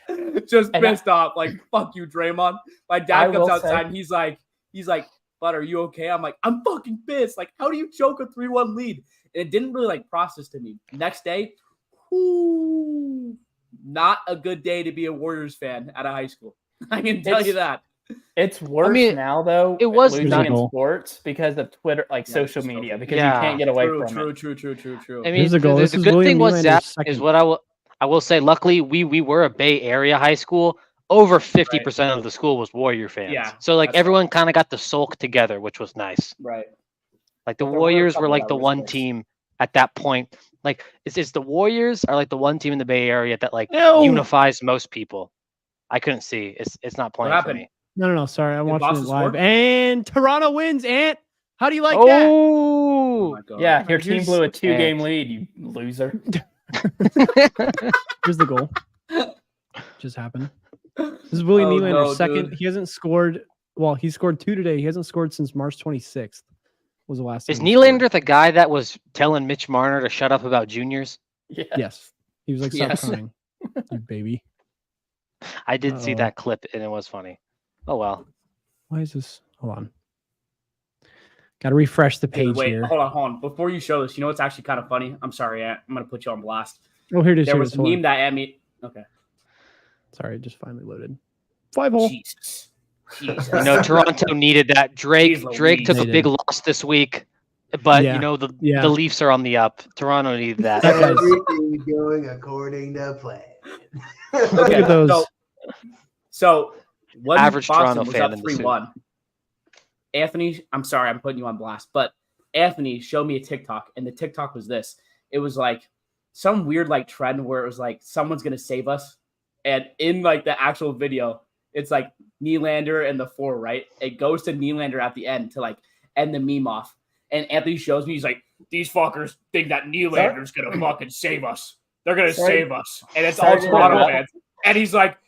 just And pissed off. Like, fuck you, Draymond. My I dad comes will outside say- and he's like, bud, are you okay? I'm like, I'm fucking pissed. Like, how do you choke a 3-1 lead? And it didn't really like process to me. Next day, not a good day to be a Warriors fan at a high school. I can tell you that. It's worse now though. it was losing not- in sports because of Twitter, like Yeah, social it's media, social because media. you can't get away True. from it. I mean, Here's a goal. the This is good William thing was Nylander's that second. is what I will say. Luckily, we were a Bay Area high school. Over 50% of the school was Warrior fans. Yeah, So like that's everyone kind of got to sulk together, which was nice. Right. Like the But there were a Warriors were couple like that the were one close. team at that point. Like it's the Warriors are like the one team in the Bay Area that like No. unifies most people. I couldn't see. It's not playing for happened? me. No. Sorry, I'm Did watching it Boston live. score? And Toronto wins, Ant. How do you like that? Oh Oh, my God. Yeah, your Like, team you're blew a s- 2-game lead, you loser. Here's the goal. Just happened. This is Willie Oh, Nylander's no, second. dude. He hasn't scored. Well, he scored 2 today. He hasn't scored since March 26th. Was the last Is time he scored. Nylander the guy that was telling Mitch Marner to shut up about juniors? Yeah. Yes. He was like, stop Yes. crying, you baby. I did see Uh-oh. that clip and it was funny. Oh well. Why is this? Hold on. Got to refresh the page Dude, wait, here. hold on. Before you show this, you know what's actually kind of funny? I'm sorry, Ant. I'm gonna put you on blast. Oh, here it is. There Here it was is. a Hold on. meme that Ant Okay. Sorry, it just finally loaded. 5-hole. Jesus. Jesus. You know, Toronto needed that. Drake Jeez took a Louise. big loss this week, but Yeah. you know the Yeah. Leafs are on the up. Toronto needed that. That guy's- Everything going according to plan. Look at those. So when Average Boston Toronto was fan up in the suit. 3-1, Anthony, I'm sorry, I'm putting you on blast, but Anthony showed me a TikTok, and the TikTok was this. It was like some weird like trend where it was like someone's gonna save us, and in like the actual video, it's like Nylander and the 4, right? It goes to Nylander at the end to like end the meme off, and Anthony shows me he's like, these fuckers think that Nylander's gonna fucking save us. They're gonna save us, and it's all Sorry to Toronto interrupt. fans. And he's like,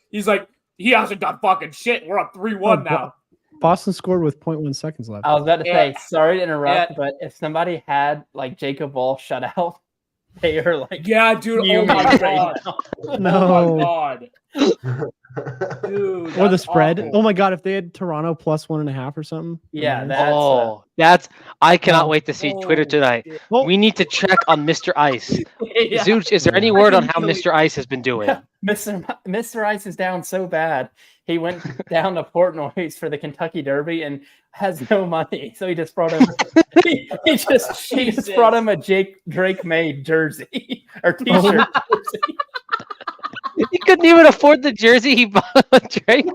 he hasn't done fucking shit. We're up 3-1 now. Boston scored with 0.1 seconds left. I was about to say, Yeah. sorry to interrupt, Yeah. but if somebody had like Jacob Wall shut out, they are like, Yeah, dude. Oh fuming my right god. now. Oh No. my god. Dude. Or the that's spread. awful. Oh my god, if they had Toronto plus 1.5 or something. Yeah, Nice. that's I cannot Oh. wait to see Twitter tonight. Well, We need to check on Mr. Ice. Yeah. Zooch, is there any Yeah. word on I how can really- Mr. Ice has been doing? Mr. Ice is down so bad. He went down to Portnoy's for the Kentucky Derby and has no money, so he just brought him. he just brought him a Drake made jersey or T-shirt. Jersey. He couldn't even afford the jersey he bought on Drake.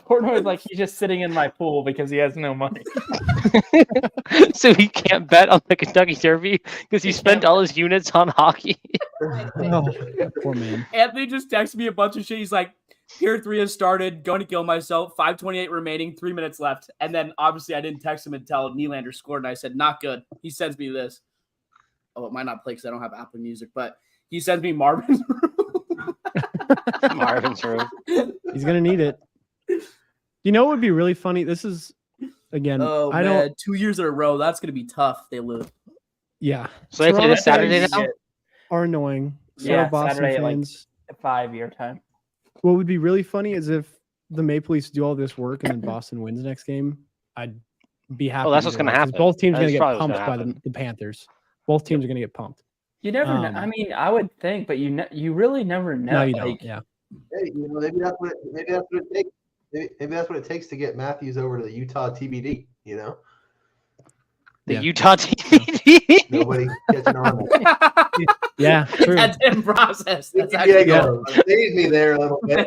Portnoy's like, he's just sitting in my pool because he has no money. So he can't bet on the Kentucky Derby because he spent all his units on hockey. Oh, poor man. Anthony just texted me a bunch of shit. He's like, Pier 3 has started, going to kill myself, 5:28 remaining, 3 minutes left. And then obviously I didn't text him until Nylander scored, and I said, not good. He sends me this. Oh, it might not play because I don't have Apple Music, but he sends me Marvin's Room. Marvin's Room. He's gonna need it. You know what would be really funny? This is again. Oh, I man. don't. 2 years in a row. That's going to be tough if they lose. Yeah. So they play this Toronto Saturday fans now? Are annoying. So Yeah, are Boston Saturday at, like, fans. 5-year time. What would be really funny is if the Maple Leafs do all this work and then Boston wins the next game. I'd be happy. that's what's either gonna way, 'cause happen. Both teams are That's gonna get probably what's pumped gonna by happen. the Panthers. Both teams are gonna get pumped. You never know. I mean, I would think, but you really never know. No, you like, don't. Yeah. Hey, maybe that's what it takes. Maybe that's what it takes to get Matthews over to the Utah TBD. You know, The Yeah. Utah TBD. nobody catching on. Yeah. True. That's in process. That's Yeah, actually go. Save me there a little bit.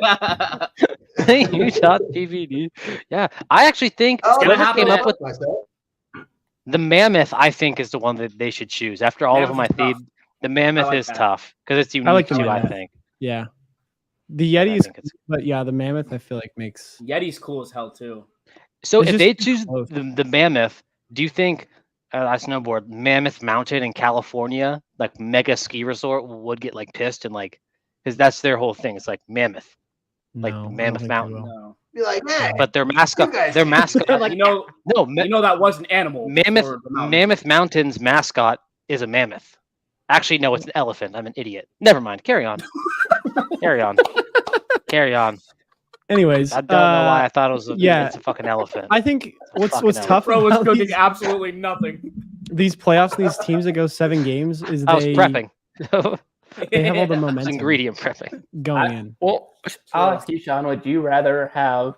Utah TBD. Yeah, I actually think Oh, gonna whoever happen came up at- with myself. the Mammoth, I think, is the one that they should choose. After all of them, I Mammoth is think tough. the Mammoth I like is that. tough because it's unique like the too. I Mammoth. think. Yeah. The I Yeti is, think it's- but yeah, the Mammoth I feel like makes. Yeti's cool as hell, too. So It's if just they too choose close. the Mammoth, do you think I snowboard Mammoth Mountain in California, like mega ski resort, would get like pissed and like because that's their whole thing. It's like Mammoth, like No, I don't Mammoth think they Mountain. will. No. Be like, man, but their mascot, You guys their can't- mascot, Like, no, that was an animal. Mammoth before the mountain. Mammoth Mountain's mascot is a mammoth. Actually, no, it's an elephant. I'm an idiot. Never mind. Carry on. Carry on. Carry on. Anyways, I don't know why I thought it was. yeah. It's a fucking elephant. I think what's fucking tough Bro was about cooking these, absolutely nothing. these playoffs and these teams that go 7 games is I was they prepping. they have all the It's momentum ingredient prepping. going in. Well, I'll ask you, Sean, would you rather have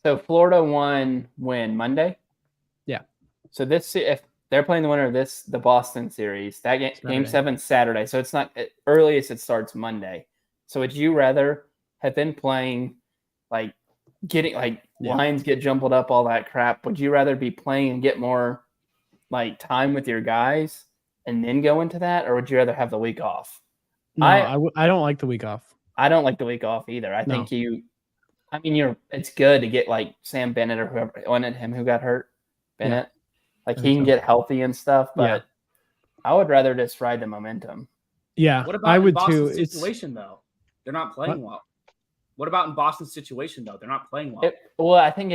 so Florida won when Monday? Yeah. So this if they're playing the winner of the Boston series, that game Saturday. 7 Saturday. So it's not at earliest it starts Monday. So would you rather have been playing like getting like Yeah. lines get jumbled up, all that crap? Would you rather be playing and get more like time with your guys and then go into that, or would you rather have the week off? No, I- I don't like the week off. I don't like the week off either. I think it's good to get like Sam Bennett or whoever, wasn't it him who got hurt? Bennett. Like I he think can so. get healthy and stuff, but I would rather just ride the momentum. Yeah, What about I in would Boston's too. situation though? They're not playing well. What about in Boston's situation though? They're not playing well. Well, I think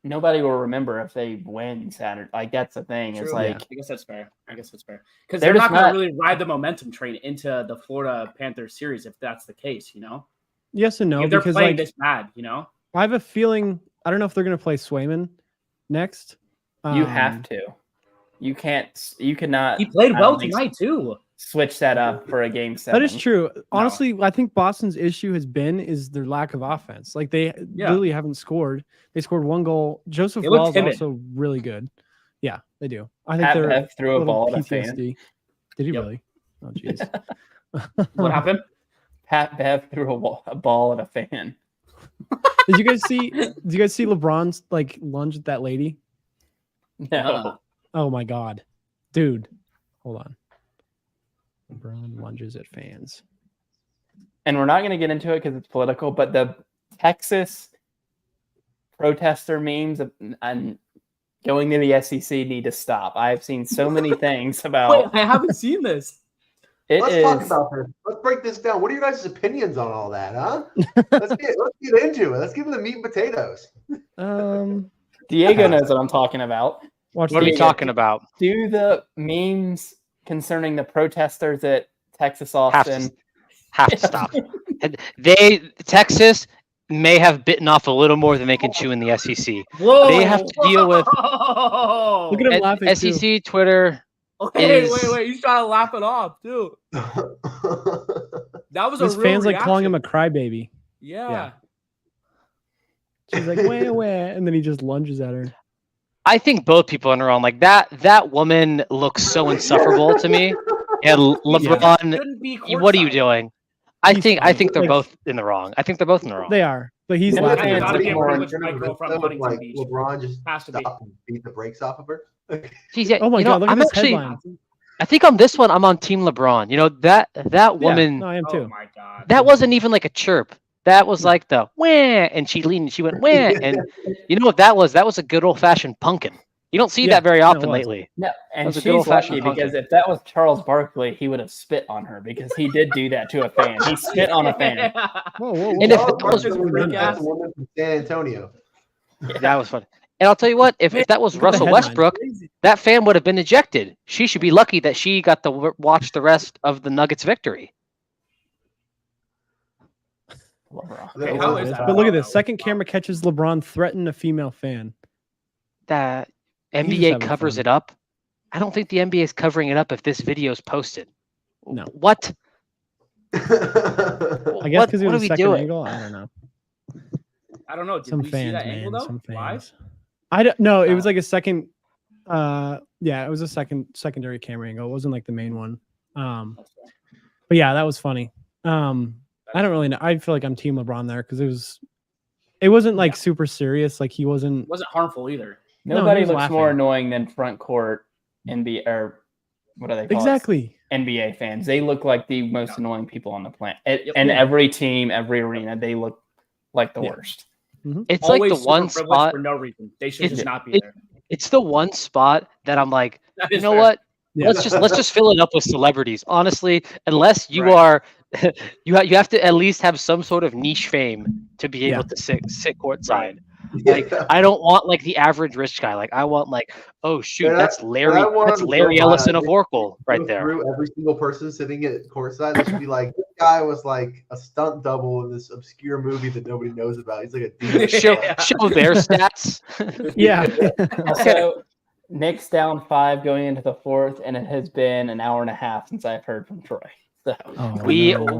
nobody will remember if they win Saturday. Like that's the thing. It's True. like I guess that's fair. Because They're they're not just going to not- really ride the momentum train into the Florida Panthers series if that's the case, you know? Yes and no, If they're because playing like this bad, you know? I have a feeling. I don't know if they're going to play Swayman next. you have to. You can't. You cannot. He played I well don't think, tonight too. switch that up for a game 7. That is true. Honestly, I think Boston's issue has been is their lack of offense. Like they literally haven't scored. They scored 1 goal. Joseph They look Wall is timid. also really good. Yeah, they do. I think Pat they're Bev threw a little ball at a fan. PTSD. Did he Yep. really? Oh jeez. What happened? Pat Bev threw a ball at a fan. Did you guys see? Did you guys see LeBron's like lunge at that lady? No. Uh-uh. Oh my god, dude! Hold on. LeBron lunges at fans. And we're not going to get into it because it's political, but the Texas protester memes and going to the SEC need to stop. I've seen so many things Wait, about I haven't seen this. it. Let's is talk about this. Let's break this down. What are your guys' opinions on all that, huh? let's get into it. Let's give them the meat and potatoes. Diego knows what I'm talking about. Watch What are we this. talking about? Do the memes concerning the protesters at Texas Have Austin? to stop. Texas may have bitten off a little more than they can chew in the SEC. Whoa! They have to deal with- Look at him laughing. too. SEC Twitter. Okay, is- wait. He's trying to laugh it off too. That was His a real fans like calling him a reaction. crybaby. Yeah. She's like, where, and then he just lunges at her. I think both people in the wrong. Like that woman looks so insufferable to me. And LeBron, Shouldn't be what are you courtside. doing? I He's think fine. they're Like- both in the wrong. I think they're both in the wrong. They are, but he's Yeah, I laughing. think fans gotta at get her. rid of More which my girlfriend like Huntington Beach. LeBron just Has to be. stop and beat the brakes off of her. Geez, yeah, Oh my you know, god, look at I'm this actually, headline. I think on this one, I'm on Team LeBron. You know that woman. No, I am Oh too. my god. That wasn't even like a chirp. That was like the wah, and she leaned. She went wah, and you know what that was? That was a good old fashioned pumpkin. You don't see Yeah, that very no, it often was. lately. No, and was a she's good old-fashioned lucky because pumpkin. if that was Charles Barkley, he would have spit on her because he did do that to a fan. He spit on a fan. Whoa, whoa, whoa. And if Charles that was- Barkley freak that's ass. a woman from San Antonio. That was fun. And I'll tell you what, if that was Look at the Russell headline. Westbrook, that fan would have been ejected. She should be lucky that she got to watch the rest of the Nuggets' victory. Okay, how is that? But look at this. Second camera catches LeBron threaten a female fan. That just NBA having covers fun. it up. I don't think the NBA is covering it up if this video is posted. No. What? I guess What- because it what was are a we second doing? angle. I don't know. I don't know. Did Some we see fans, that man. angle though? Some fans. Live? I don't know. It was like a second. Yeah, it was a secondary camera angle. It wasn't like the main one. But yeah, that was funny. I don't really know. I feel like I'm Team LeBron there because it wasn't like super serious. Like he wasn't. It wasn't harmful either. No, he Nobody was looks more laughing. annoying than front court NBA or what do they call Exactly. it? NBA fans. They look like the most annoying people on the planet. Yep. And every team, every arena, they look like the Yeah. worst. It's Always like the super one privileged spot. for no reason. They should It's- just not be it- there. It's the one spot that I'm like, That you is know fair. what? Yeah. Let's just fill it up with celebrities. Honestly, unless you Right. are, you have to at least have some sort of niche fame to be able Yeah. to sit courtside. Right. Like I don't want like the average rich guy. Like I want like, oh shoot, And I- that's Larry. and I want That's him to Larry go Ellison by, of Oracle right Go there. Through every single person sitting at courtside, they should be like, this guy was like a stunt double in this obscure movie that nobody knows about. He's like a dude. Show their stats. Yeah. Also, Knicks down 5 going into the fourth, and it has been an hour and a half since I've heard from Troy. So Oh, We no.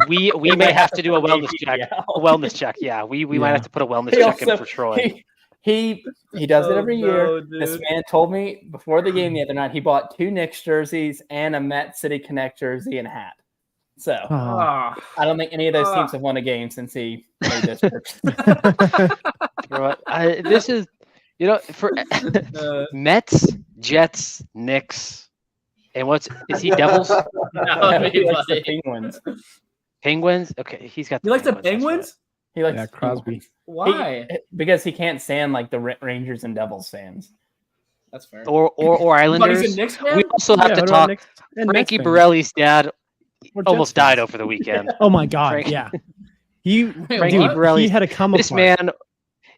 may have to do a wellness check. Yeah. A wellness check. Yeah, we might Yeah. have to put a wellness He check in also- for Troy. He does it Oh, every no, year. dude. This man told me before the game the other night he bought 2 Knicks jerseys and a Met City Connect jersey and a hat. So Oh. Ah, I don't think any of those teams have won a game since he made this purchase. Bro, this is, you know, for Mets, Jets, Knicks, and is he Devils? no, He likes the buddy. Penguins. Penguins? Okay, he's got. You like the that's right. Penguins? He likes Yeah, the Crosby. Penguins. Why? Because he can't stand like the Rangers and Devils fans. That's fair. or But he's Islanders. a Knicks fan? We also have Yeah, to what about talk. Knicks and Nets Frankie fans? Borelli's dad Or Jets almost died fans? over the weekend. Oh my god, Frank- yeah. He Frankie dude, Borelli's- he had to come This apart. man,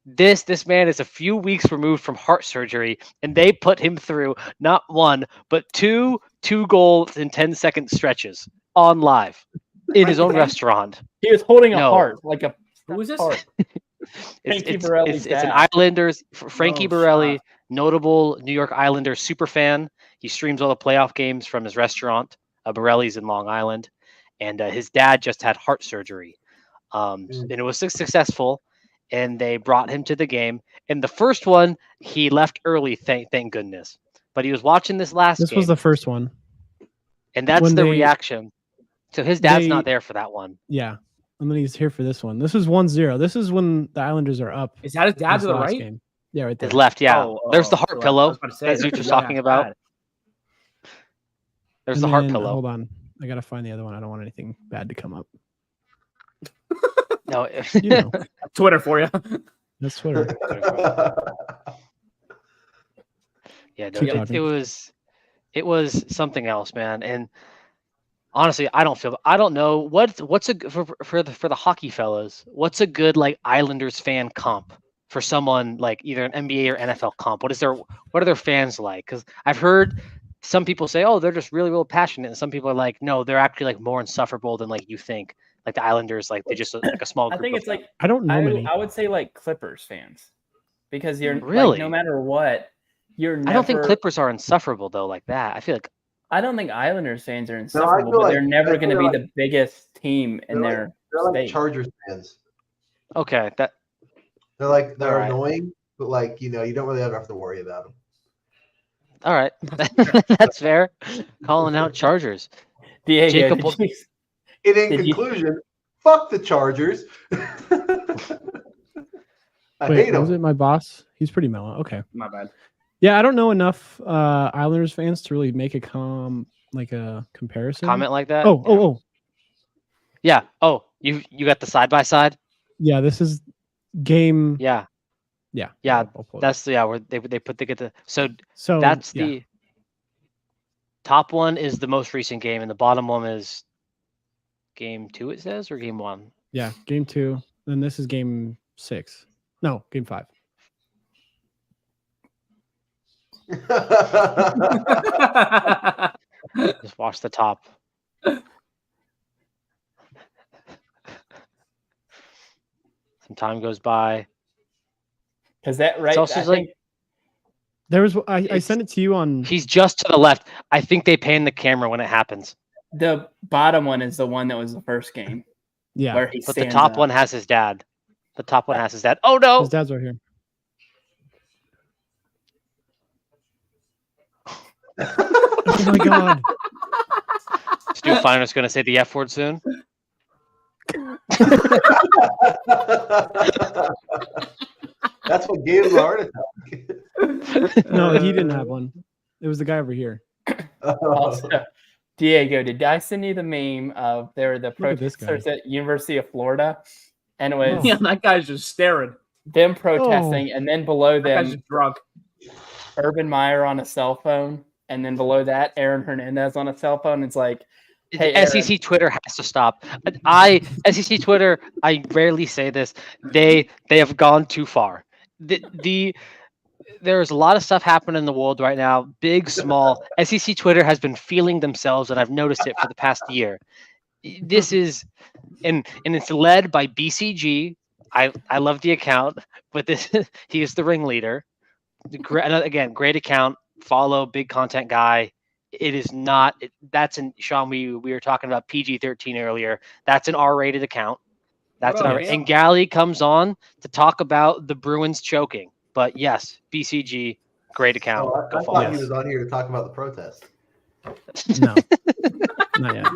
this man is a few weeks removed from heart surgery, and they put him through not one but two goals in 10-second stretches on live in his own restaurant. He was holding a No. heart, like a Who is this? heart. Frankie Borelli's It's an dad. Islanders. Frankie No Borelli, shot. notable New York Islanders super fan. He streams all the playoff games from his restaurant. Borelli's in Long Island, and his dad just had heart surgery, and it was successful. And they brought him to the game. And the first one, he left early. Thank goodness. But he was watching this last This game, was the first one. and that's when the they- reaction. So his dad's they- not there for that one. Yeah. And then he's here for this one. This is 1-0. This is when the Islanders are up. Is that his dad this to the last right? game. Yeah, right there. His left, yeah. Oh, There's the oh, heart so I pillow. was about to say, As that's you were a talking young-ass about. dad. There's And the heart then- pillow. Hold on. I gotta find the other one. I don't want anything bad to come up. No, You know, Twitter for you. that's Twitter. yeah, no, Keep it talking. was something else, man. And honestly, I don't know what's a for the hockey fellas. What's a good like Islanders fan comp for someone like either an NBA or NFL comp? What are their fans like? Because I've heard some people say, oh, they're just really, really passionate, and some people are like, no, they're actually like more insufferable than like you think. Like the Islanders, like they just like a small I group. think of it's them. like I don't know many. I would say like Clippers fans, because you're Really? like, no matter what, you're never. I don't think Clippers are insufferable though, like that. I feel like I don't think Islanders fans are feel insufferable, but they're like- never I going to feel be like- the biggest team in They're their like state. Chargers fans. okay, that They're Alright. annoying, but like you don't really ever have to worry about them. all right. That's fair. Calling out Chargers. Diego, Jacob did you- And in Did you- conclusion, fuck the Chargers. I Wait, hate was them. it my boss? He's pretty mellow. Okay. My bad. Yeah, I don't know enough Islanders fans to really make a comparison. Comment like that. Oh. Yeah. Oh, you got the side by side. Yeah, this is game. Yeah. Yeah. Yeah, I'll pull it up. That's where they get the so so that's yeah. the top one is the most recent game, and the bottom one is game 2. It says or game 1. Yeah, game 2. Then this is game 6. No, game 5. Just watch the top. Some time goes by. Because that right, also I like- think There was I It's- sent it to you on. He's just to the left. I think they pan the camera when it happens. the bottom one is the one that was the first game Yeah, where he But the stands top up. one has his dad. The top one has his dad. Oh no! his dad's right here. Oh my god! Stu Finer's going to say the F word soon. That's what gave him a heart attack. No, he didn't have one. It was the guy over here. Also, Diego, did I send you the meme of there were the at this guy. protesters at University of Florida, and it was Oh. Yeah, that guy's just staring. them protesting, and then below That guy's them, just drunk. Urban Meyer on a cell phone, and then below that, Aaron Hernandez on a cell phone. It's like, hey, SEC Twitter has to stop. SEC Twitter, I rarely say this. They have gone too far. There's a lot of stuff happening in the world right now, big, small. SEC Twitter has been feeling themselves, and I've noticed it for the past year. This is, and it's led by BCG. I love the account, but he is the ringleader. Again, great account. Follow, big content guy. It is not. That's an Sean. We were talking about PG-13 earlier. That's an R-rated account. That's an Oh, R. yeah. And Galley comes on to talk about the Bruins choking. But yes, BCG, great account. Oh, Go I follow. thought he was on here to talk about the protest. No, not yet.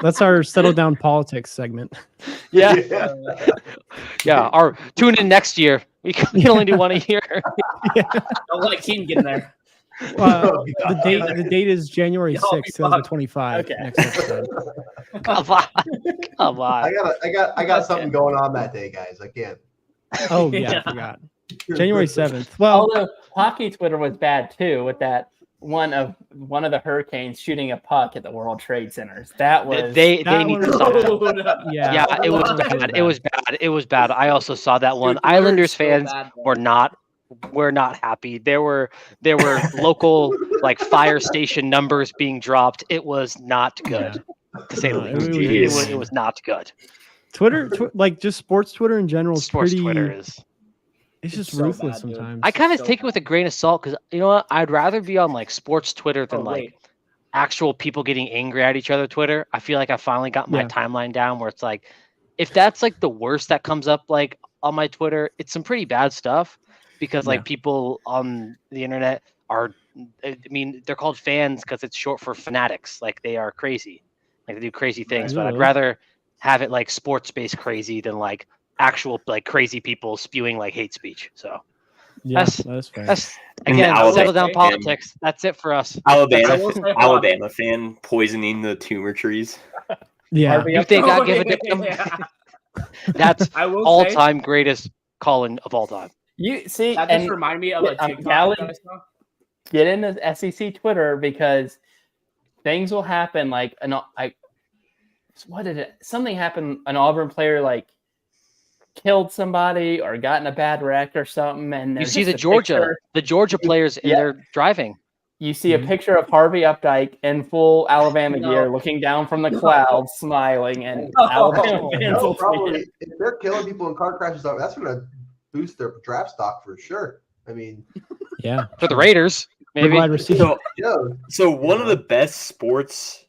That's our settle down politics segment. Yeah, yeah. Or tune in next year. We can only do one a year. Don't let Keaton get in there. Oh, The date is January Oh, 6th, 2025. Okay. Next episode. Come on, come on. I got something going on that day, guys. I can't. Oh yeah, Yeah. I forgot. January 7th. Well, hockey Twitter was bad too, with that one of the Hurricanes shooting a puck at the World Trade Centers. That was They That need one to was stop bad. that. Yeah, Yeah, it was that bad. It was bad. It was bad. I also saw that one. Dude, Twitter is Islanders so fans bad, bro. were not happy. There were local like fire station numbers being dropped. It was not good, to say the No, least. Jeez. It was not good. Twitter, like just sports Twitter in general, is Sports pretty. Twitter is. It's just so ruthless bad, dude. sometimes. I kind of so take it with a grain of salt because you know what? I'd rather be on like sports Twitter than Oh, like wait. actual people getting angry at each other Twitter. I feel like I finally got my Yeah. timeline down where it's like, if that's like the worst that comes up like on my Twitter, it's some pretty bad stuff because like Yeah. people on the internet are, I mean, they're called fans because it's short for fanatics. Like they are crazy, like they do crazy things. Is it But I'd really? rather have it like sports based crazy than like actual like crazy people spewing like hate speech. So Yeah, that's- that's fair. that's And again Alabama settle down fan- politics. That's it for us. Alabama, I will say hockey. Alabama fan poisoning the tumor trees. Yeah, Harvey You Updike. think I Oh, give a yeah, damn? yeah. That's I will all say, time greatest calling of all time. You see, that just and reminded me of a I'm TikTok telling- that I saw. get into SEC Twitter because things will happen. Like something happened? An Auburn player like killed somebody or got in a bad wreck or something, and You there's see just the a picture- Georgia players in Yeah. their driving. You see a Mhm. picture of Harvey Updike in full Alabama No. gear, looking down from the clouds, smiling, and No. Alabama fans No, will see probably it. if they're killing people in car crashes, that's going to boost their draft stock for sure. I mean, yeah. For the Raiders, Big maybe. wide receiver. So, yeah, so one of the best sports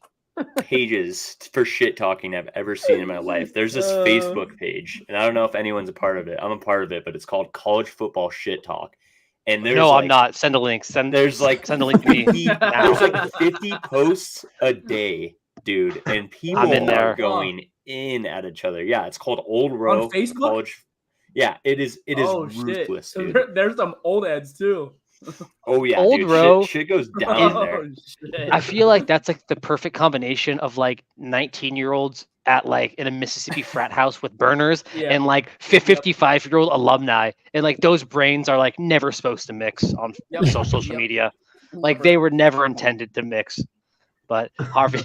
pages for shit talking I've ever seen in my life. There's this Facebook page, and I don't know if anyone's a part of it. I'm a part of it, but it's called College Football Shit Talk. And there's No, like, I'm not. Send a link. There's like send a link to me 50, now. there's like 50 posts a day, dude, and people I'm in there. are going in at each other. Yeah, it's called Old Row On Facebook? College. Yeah, it is. It is Oh, ruthless, shit. dude. There's some old heads too. Oh yeah, Old dude. Row Shit goes down there. Oh, shit. I feel like that's like the perfect combination of like 19-year-olds at like in a Mississippi frat house with burners Yeah. and like 55-year-old alumni, and like those brains are like never supposed to mix on Yep. social Yep. media. Like they were never intended to mix. But Harvey,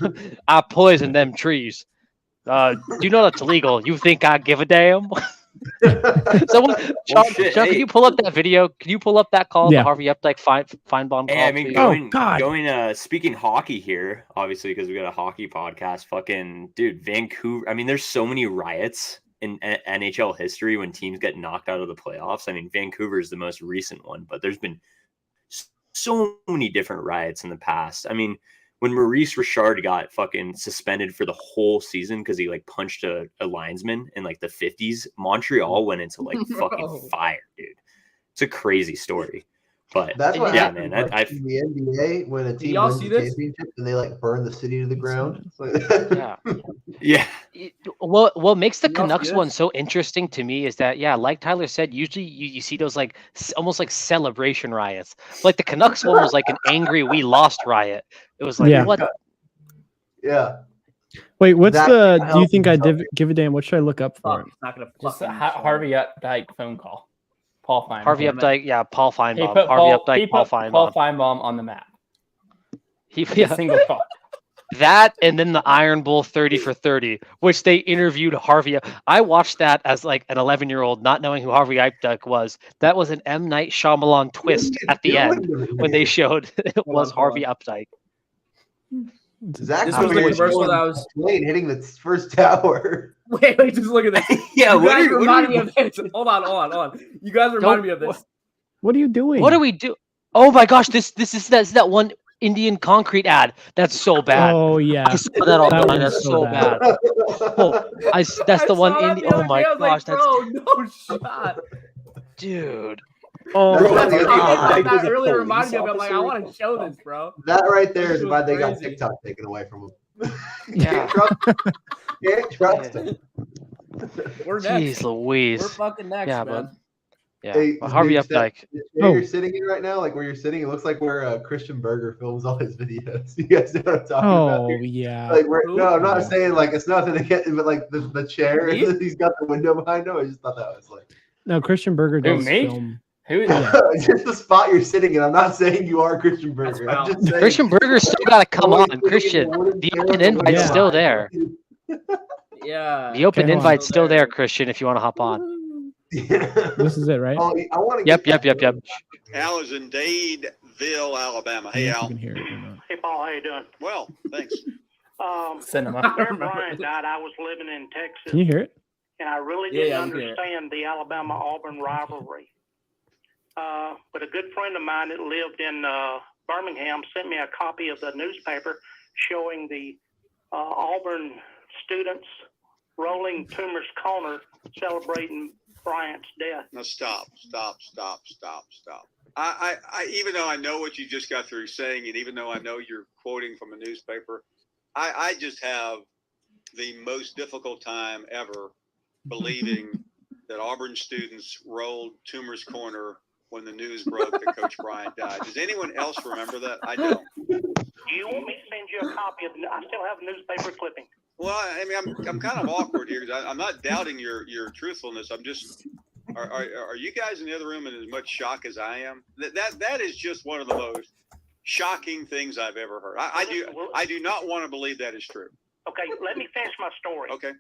I poisoned them trees. Do you know that's illegal? You think I give a damn? Someone, Sean, shit, Sean, hey. can you pull up that video? Can you pull up that call? Yeah. The Harvey Updike Feinbaum call. Hey, I mean, please? Oh, God. going. Speaking hockey here, obviously, because we got a hockey podcast. Fucking dude, Vancouver. I mean, there's so many riots in NHL history when teams get knocked out of the playoffs. I mean, Vancouver is the most recent one, but there's been so many different riots in the past. I mean, when Maurice Richard got fucking suspended for the whole season because he like punched a linesman in like the 50s, Montreal went into like fucking fire, dude. It's a crazy story. But that's what Yeah, happens man, like, in the NBA when a team y'all wins see the this? championship and they like burn the city to the ground. Yeah. yeah, What makes the You all see Canucks one this? so interesting to me is that, yeah, like Tyler said, usually you see those like almost like celebration riots. Like the Canucks one was like an angry we lost riot. It was like, Yeah. what? Yeah. Wait, what's That the? can Do you help think I something. give a damn? What should I look up for Fuck, it? it's not gonna Just a fucking Harvey Updike phone call. Paul Feinbaum. Harvey Damn it. Updike, yeah, Paul He Feinbaum. put Harvey Paul, Updike, he Paul put Feinbaum. Paul Feinbaum on the map. He, A yeah, single call. that and then the Iron Bowl 30 for 30, which they interviewed Harvey. I watched that as like an 11-year-old, not knowing who Harvey Updike was. That was an M. Night Shyamalan twist at the end when they showed it was hold Harvey on. Updike. Zach This was was the commercial that was. Lane hitting the first tower. Wait, just look at this. yeah. You What guys are remind me you? of this. Hold on. You guys remind me of this. What are you doing? What do we do? Oh my gosh, this is that one Indian concrete ad. That's so bad. Oh yeah. I saw that online. one's That's so so bad. bad. Oh, that's I the one saw that Indian. the Oh other my day, I was gosh, like, that's bro, no shot. dude. That's Oh, what That's I what think Updike that was a really police reminded me of. I'm like, I officer. want to show this, bro. That right there is This why was they got crazy. TikTok taken away from them. Yeah. Can't trust them. We're next. jeez Louise. We're fucking next, Yeah, man. Yeah, Hey, but Harvey dude, Updike. The chair Oh. you're sitting in right now, like where you're sitting, it looks like where Christian Berger films all his videos. You guys know what I'm talking about? Oh yeah. Like, Who? no, I'm not saying like it's nothing against, but like the chair, Me? he's got the window behind him. I just thought that was like, No, Christian Berger Who, does me? film. Who? Just the spot you're sitting in. I'm not saying you are Christian Berger. I'm just saying, Christian Berger's still got to come always on. sitting in Christian, wooden the chair open with invite's Yeah. still there. Yeah. The open Okay, hold on. invite's still there, Christian, if you want to hop on. This is it, right? Oh, I want to. Yep. Al is in Dadeville, Alabama. I don't Hey, know if you Al. can hear it or not. Hey, Paul, how you doing? Well, thanks. Cinema. Bear Bryant died. I was living in Texas, Can you hear it? and I really Yeah, didn't I can hear it. understand the Alabama-Auburn rivalry. But a good friend of mine that lived in Birmingham sent me a copy of the newspaper showing the Auburn students rolling Toomer's Corner celebrating Bryant's death. Now stop. I even though I know what you just got through saying, and even though I know you're quoting from a newspaper, I just have the most difficult time ever believing that Auburn students rolled Toomer's Corner when the news broke that Coach Bryant died. Does anyone else remember that? I don't. Do you want me to send you a copy of I still have a newspaper clipping. Well, I mean, I'm kind of awkward here because I'm not doubting your truthfulness. I'm just, are you guys in the other room in as much shock as I am? That is just one of the most shocking things I've ever heard. I do not want to believe that is true. Okay, let me finish my story. Okay,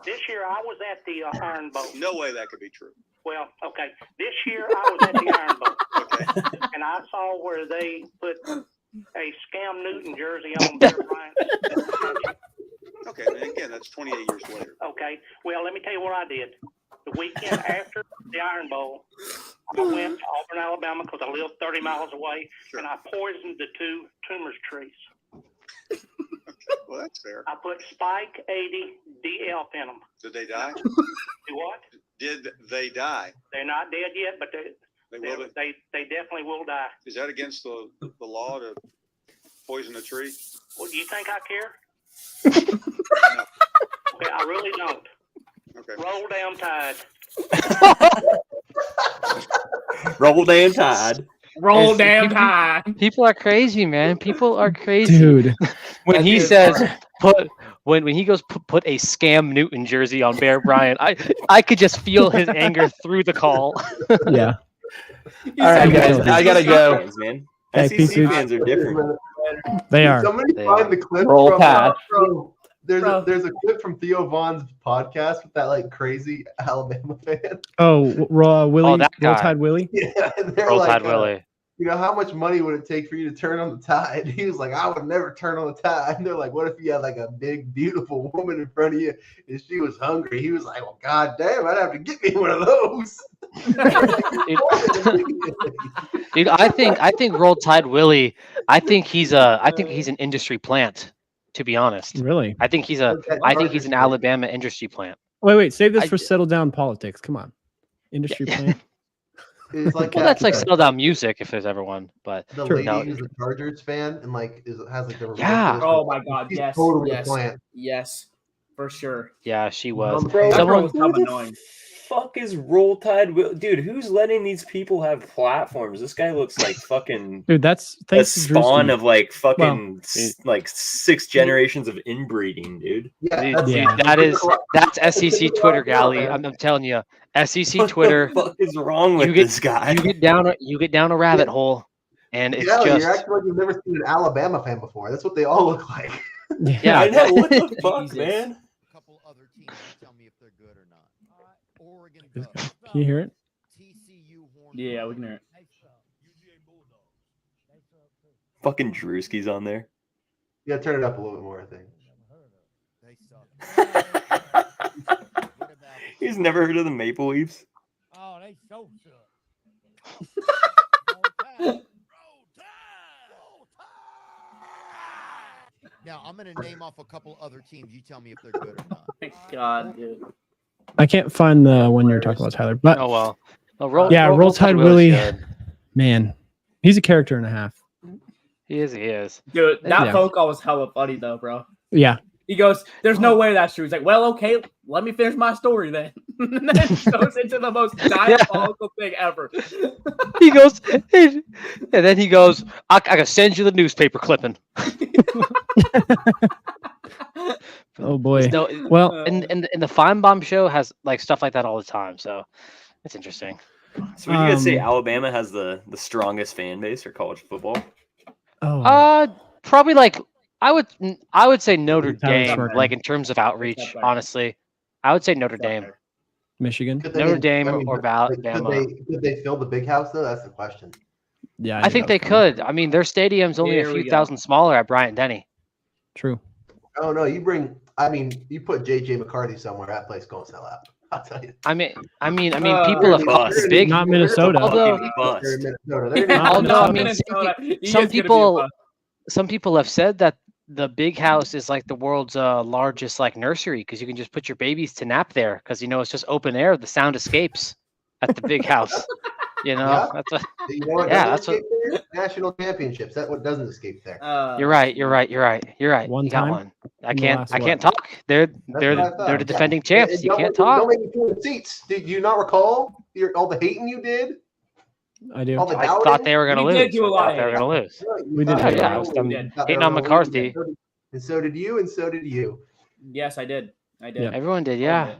This year I was at the Iron Bowl. no way that could be true. Well, okay. This year I was at the Iron Bowl, Okay, and I saw where they put a Scam Newton jersey on Bear Bryant. okay. And again, that's 28 years later. Okay. Well, let me tell you what I did. The weekend after the Iron Bowl, I went to Auburn, Alabama, because I lived 30 miles away, Sure. and I poisoned the 2 tumors trees. Well, that's fair. I put Spike 80 DF in them. Did they die? Do what? Did they die? They're not dead yet, but They will. they definitely will die. Is that against the law to poison a tree? Well, do you think I care? No. Okay, I really don't. Okay. Roll down Tide. Roll damn tide. Roll It's- damn people- time. People are crazy, man. People are crazy. Dude. When he That's says when he goes put a Scam Newton jersey on Bear Bryant, I could just feel his anger through the call. Yeah. All right, guys, Disney I gotta go. Fans, Man. Hey, SEC peace, fans are different. They are. Somebody They find are. the clip Roll from Tide. There's a clip from Theo Vaughn's podcast with that like crazy Alabama fan. Oh, Willie. that Roll guy. Tide Willie. Yeah, and they're Roll like, Tide Willie. you know, how much money would it take for you to turn on the tide? He was like, I would never turn on the tide. And they're like, what if you had like a big, beautiful woman in front of you and she was hungry? He was like, well, god damn, I'd have to get me one of those. Dude, I think Roll Tide Willie. I think he's an industry plant. To be honest, Really? I think he's an Alabama industry plant. Wait. Save this I- for settle down politics. Come on. Industry plan. It's like Well, that's like settle down music if there's ever one. But the Sure. lady No. who's a Chargers fan and like has like the Yeah. Oh my God, She's yes, totally yes. a plant. Yes, for sure. yeah, she was. Bro, That Someone- girl was dumb annoying. Fuck is Roll Tide? Dude, who's letting these people have platforms? This guy looks like fucking Dude, that's a thanks to spawn Drewski. of like fucking Well, like 6 generations of inbreeding, dude. Yeah, Dude, that's, Yeah. that's SEC Twitter, Gally. I'm telling you, SEC Twitter. What the fuck is wrong with You get- this guy? You get down a rabbit hole, and it's yeah, just you're acting like you've never seen an Alabama fan before. That's what they all look like. yeah. I know. What the fuck, Jesus. man? A couple other teams. You tell me if they're good or not. Oregon. This Ducks, guy. Can you hear it? TCU Horned Yeah, we can hear it. Fucking Drewski's on there. You gotta turn it up a little bit more, I think. They suck. What about He's never heard of the Maple Leafs. Oh, they so suck. Now I'm gonna name off a couple other teams. You tell me if they're good or not. Thank God, dude. I can't find the one you're talking about, Tyler. But Oh well. Well, Roll Tide Willie's Willie. good. man, he's a character and a half. He is. Dude, that Yeah. phone call was hella funny though, bro. Yeah. He goes, "There's no way that's true." He's like, "Well, okay, let me finish my story then." And then goes into the most diabolical thing ever. He goes, and then he goes, I can send you the newspaper clipping. Oh boy. No, Well, and the Feinbaum show has like stuff like that all the time, so it's interesting. So would you guys say Um, Alabama has the strongest fan base for college football? Oh, Probably like I would say Notre Tyler Dame, Smirkin. like in terms of outreach. It's up there. Honestly, I would say Notre It's up Dame. there. Michigan. Could Notre Dame I mean, or like, Alabama. Could they fill the big house though? That's the question. Yeah, I think that they was coming. could. I mean, their stadium's only Here a we few go. thousand smaller at Bryant-Denny. True. Oh no, you put JJ McCarthy somewhere, that place gonna sell out. I'll tell you. I mean, Uh, people have called bust. the big. Not Minnesota. Although- They're in Minnesota. They're Yeah, not although, I Minnesota. mean, Minnesota. He some is gonna be a people- bust. Some people have said that the big house is like the world's largest like nursery because you can just put your babies to nap there because it's just open air. The sound escapes at the big house. Yeah. That's what. You know what Yeah, doesn't that's escape there? National championships. That's what doesn't escape there. You're right. You're right. One You got time? one. I In the can't. last I what? can't talk. They're what I thought. the defending And champs. You don't can't make- talk. Don't make me pull the seats. Did you not recall all the hating you did? I do. All the I doubting? thought they were going to We lose. did do a I lot thought of they were hating. going to lose. We did Yeah, hate yeah, on I was him. done We did. hating on McCarthy. And so did you, and so did you. Yes, I did. I did. Yeah. Everyone did. All Yeah. did.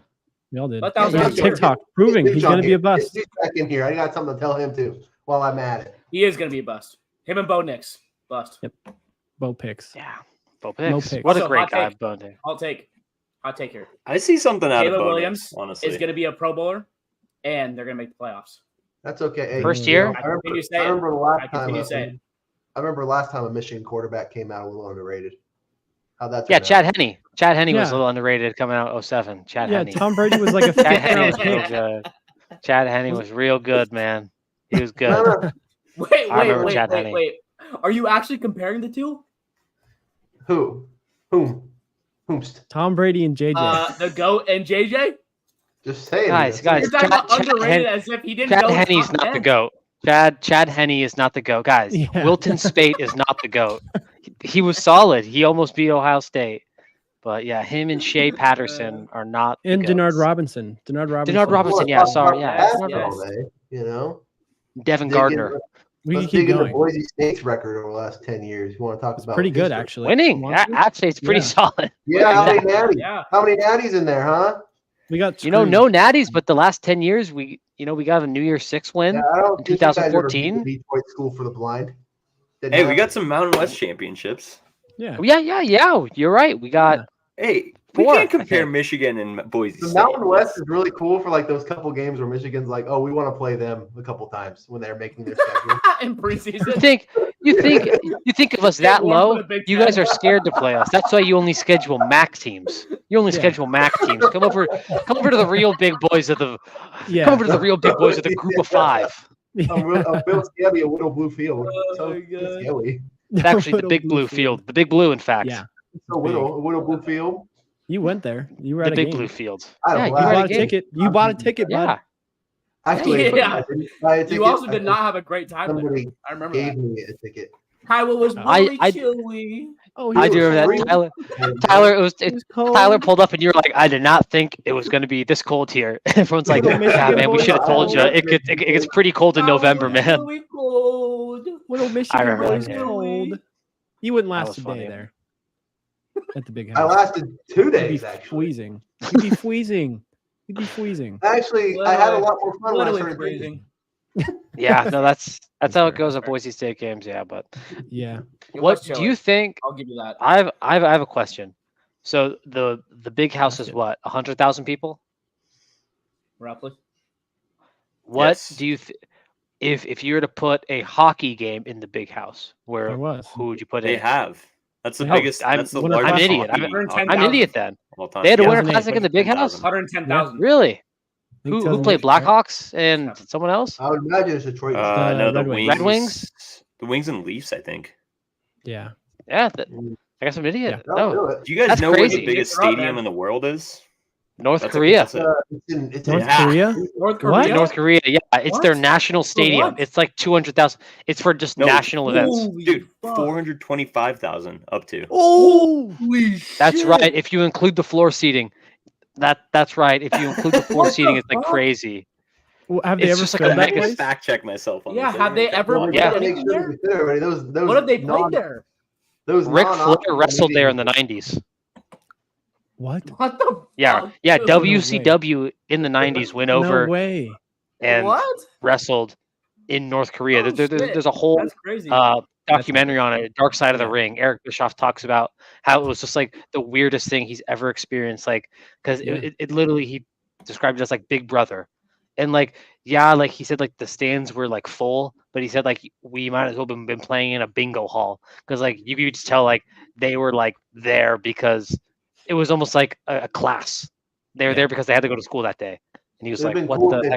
We all did. But that was He's on last year. TikTok proving Get he's Mitch going on to be a here. bust. Get back in here. I got something to tell him too while I'm at it. He is gonna be a bust. Him and Bo Nix, bust. Bo picks. Yeah. Bo No Picks. picks. What a Also, great hot guy, take. Bo Nix. Hot take here. I see something out of Caleb Bo Williams Nix, honestly. is gonna be a Pro Bowler, and they're gonna make the playoffs. That's okay. Hey, First year? I remember, continue to say I it. remember the last I time. continue to say it. I remember last time a Michigan quarterback came out a little underrated. How that Yeah, turned Chad out. Henne. Chad Henne was Yeah. a little underrated coming out 07. Chad Yeah, Henne. Tom Brady was like a Chad fifth Henne round was real pick. good. Chad Henne was real good, man. He was good. Remember Wait, remember Chad Henne. wait. Are you actually comparing the two? who? Whomst? Tom Brady and JJ. The GOAT and JJ? Just saying. Guys, that's it. You're talking about Chad underrated Hen- as if he didn't Chad go Henne's top not the 10. GOAT. Chad Henne is not the GOAT. Guys, Yeah. Wilton Spate is not the GOAT. He was solid. He almost beat Ohio State. But yeah, him and Shea Patterson are not the And Denard GOATs. Robinson. Denard Robinson. Denard Robinson, yeah, sorry, yeah. Yes, That's yes. all day, you know. Devin Dig in- Gardner. We can Let's keep dig into going. Boise State's record over the last 10 years. You want to talk It's about pretty good, history? actually. Winning. Want to? Actually, it's pretty Yeah. solid. Yeah, how many natties? Yeah. How many natties in there, huh? We got No screwed. natties, but the last 10 years, we got a New Year's 6 win. Yeah, I don't in think you guys ever beat 2014? the Detroit School for the Blind. Didn't Hey, we happen. got some Mountain West championships. Yeah. Yeah. You're right. We got Hey, we 4, can't I compare think. Michigan and Boise The State. Mountain West is really cool for like those couple games where Michigan's like, oh, we want to play them a couple times when they're making their schedule. In You preseason. think you think of us Get that one low? for the Big You Ten. guys are scared to play us. That's why you only schedule MAC teams. You only Yeah. schedule MAC teams. Come over to the real big boys of the. Yeah. Come over to the real big boys of the group of 5. Bill Scabby, a Whittle Blue Field. Oh So my God. Scabby. It's actually the big blue field. The big blue, in fact. Yeah. So Whittle Blue Field. You went there. You were The at a big game. blue field. I Yeah, don't you know. You were at bought a a game. ticket. You bought a ticket, bud. Yeah. Actually, Yeah. I didn't buy a ticket. You also I did not have a great time there. Somebody I remember gave that. me a ticket. Kyle was I- really I- chilly. Oh, I he do was remember free. that. Tyler, It was cold. Tyler pulled up and you were like, I did not think it was going to be this cold here. Everyone's like, Little yeah, Michigan man, we boys should have are told you. all It gets pretty cold in Kyle November, was man. really cold. Little Michigan remember boys that, yeah. cold. You wouldn't That last was a funny. day there. At the big I house. lasted 2 You'd days be actually. freezing. You'd be freezing. You'd be freezing. Actually, I had a lot more fun when I Literally started freezing. drinking. Yeah, no, that's how it fair. goes at Boise State games. Yeah, but Yeah. It what was do chilly. you think? I'll give you that. I have a question. So the big house is Question. what 100,000 people. Roughly. What Yes. do you if you were to put a hockey game in the big house, There where was. who would you put They in? have. That's the No, biggest. I'm- That's the Winter largest. I'm an idiot. hockey- I'm hockey I'm an 10,000. idiot then. of all time. They had a Yeah. Winter 2008, Classic in the big house. 110,000. Really? I think Who played 2008, right? Blackhawks and someone else? I would imagine it's Detroit. No, the Red Wings. Wings. Red Wings? The Wings and Leafs, I think. Yeah. Yeah, I guess I'm an idiot. I'll No, do it. Do you guys That's know where crazy. the biggest They're up, stadium man. in the world is? North That's Korea. That's It's North Yeah. Korea? North What? Korea. North Korea, yeah, it's their What? national stadium. what? It's like 200,000. It's for just No. national events. Holy Dude, fuck. 425,000 up to. Oh, Holy That's shit. right. If you include the floor seating, that's right. If you include the floor What seating, the it's like fuck? crazy. have they It's ever just like a filled that I can place? fact check myself on Yeah, this. have they ever Well, we Yeah. gotta make played sure there? we fit everybody. Those What have they played non- there? Those Ric Flair non-optimal wrestled there in the meetings. 90s. What? What the Yeah, fuck, yeah. dude? WCW in the 90s went over. No way. and What? wrestled in North Korea. Oh, There's a whole That's crazy. documentary on it, Dark Side of the Yeah. Ring. Eric Bischoff talks about how it was just like the weirdest thing he's ever experienced. Like, because Yeah. it literally, he described it as like Big Brother. And like, yeah, like he said, like the stands were like full, but he said like we might as well have been playing in a bingo hall because like you could just tell like they were like there because it was almost like a class. They were Yeah. there because they had to go to school that day. And he was It'd like, have been "What cool the if they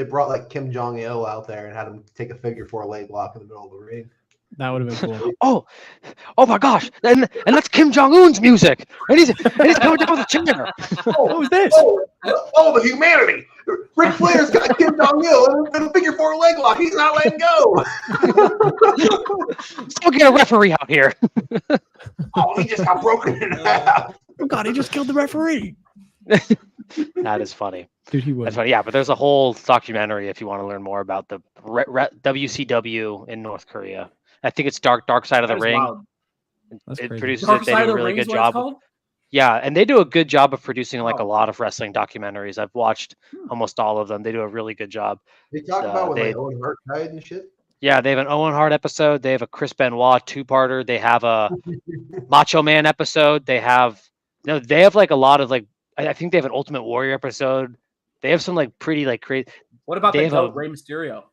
heck?" brought like Kim Jong Il out there and had him take a figure 4 leg lock in the middle of the ring. That would have been cool. Oh my gosh! And that's Kim Jong Un's music, and he's coming down with a chair. What was this? Oh, the humanity! Ric Flair's got Kim Jong Il in a figure 4 leg lock. He's not letting go. Still get a referee out here. Oh, he just got broken in half. Oh God, he just killed the referee. That is funny. Dude, he would. That's funny. Yeah, but there's a whole documentary if you want to learn more about the WCW in North Korea. I think it's Dark Side of the That is Ring. wild. That's It crazy. produces Dark it. They Side do of a the really Ring is good what it's job. called? Yeah, and they do a good job of producing like a Wow. lot of wrestling documentaries. I've watched almost all of them. They do a really good job. They talk about when they- like Owen Hart died and shit. Yeah, they have an Owen Hart episode. They have a Chris Benoit 2-parter. They have a Macho Man episode. They have like a lot of like I think they have an Ultimate Warrior episode. They have some like pretty like crazy. What about They the have GOAT, a- Rey Mysterio?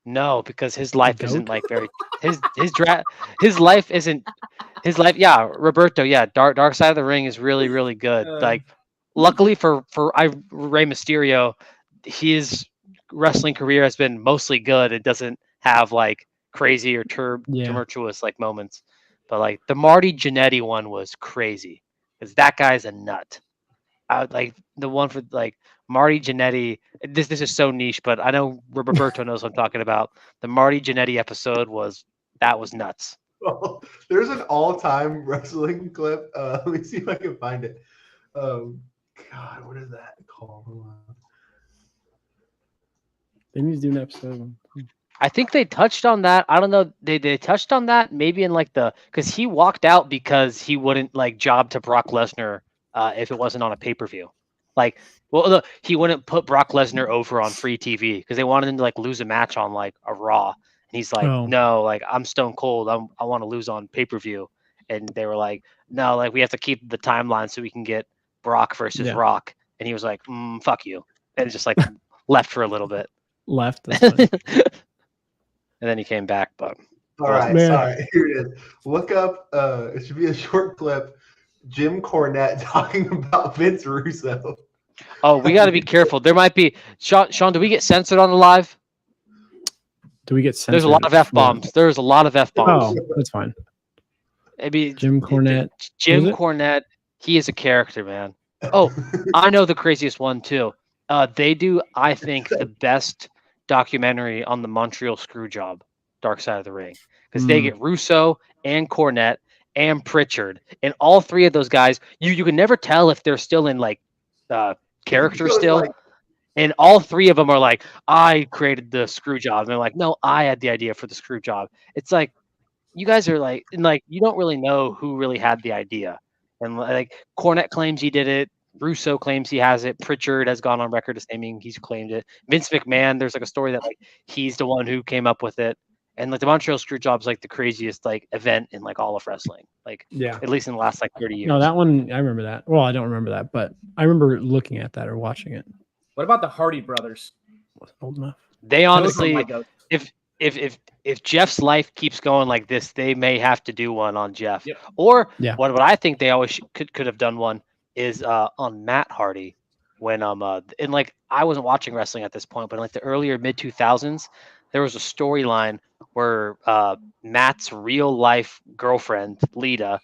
No, because his life goat? isn't like very his life isn't his life. Yeah, Roberto. Yeah, Dark Side of the Ring is really good. Like, luckily for Rey Mysterio, his wrestling career has been mostly good. It doesn't have like crazy or tumultuous like moments. But like the Marty Jannetty one was crazy because that guy's a nut. I would like the one for like Marty Jannetty. This is so niche, but I know Roberto knows what I'm talking about. The Marty Jannetty episode was nuts. Oh, there's an all-time wrestling clip. Let me see if I can find it. God, what is that called? Hold on. They need to do an episode. I think they touched on that. I don't know. They touched on that maybe in like because he walked out because he wouldn't like job to Brock Lesnar if it wasn't on a pay-per-view. Like, well, look, he wouldn't put Brock Lesnar over on free TV because they wanted him to like lose a match on like a Raw. And he's like, no, like I'm Stone Cold. I want to lose on pay-per-view. And they were like, no, like we have to keep the timeline so we can get Brock versus Rock. And he was like, fuck you. And just like left for a little bit. Left. That's fine. And then he came back, but All right, Man. all right, here it is. Look up. It should be a short clip. Jim Cornette talking about Vince Russo. oh, we got to be careful. There might be Sean. Do we get censored on the live? Do we get censored? There's a lot of f bombs. There's a lot of f bombs. Oh, that's fine. Maybe Jim Cornette. Jim Is it? Cornette. He is a character, man. Oh, I know the craziest one too. They do, I think, the best documentary on the Montreal Screwjob, Dark Side of the Ring, because they get Russo and Cornette and Pritchard, and all three of those guys. You can never tell if they're still in like character still. And all three of them are like, I created the screw job. And they're like, no, I had the idea for the screw job. It's like, you guys are like, and like, you don't really know who really had the idea. And like, Cornette claims he did it. Russo claims he has it. Pritchard has gone on record as saying he's claimed it. Vince McMahon, there's like a story that like he's the one who came up with it. And like the Montreal Screwjob is like the craziest like event in like all of wrestling. Like, at least in the last like 30 years. No, that one I remember that. Well, I don't remember that, but I remember looking at that or watching it. What about the Hardy brothers? Wasn't old enough. They honestly, my goat. if Jeff's life keeps going like this, they may have to do one on Jeff. Yep. Or Yeah. what I think they always could have done one is on Matt Hardy when and like I wasn't watching wrestling at this point, but in like the earlier mid 2000s, there was a storyline where Matt's real life girlfriend Lita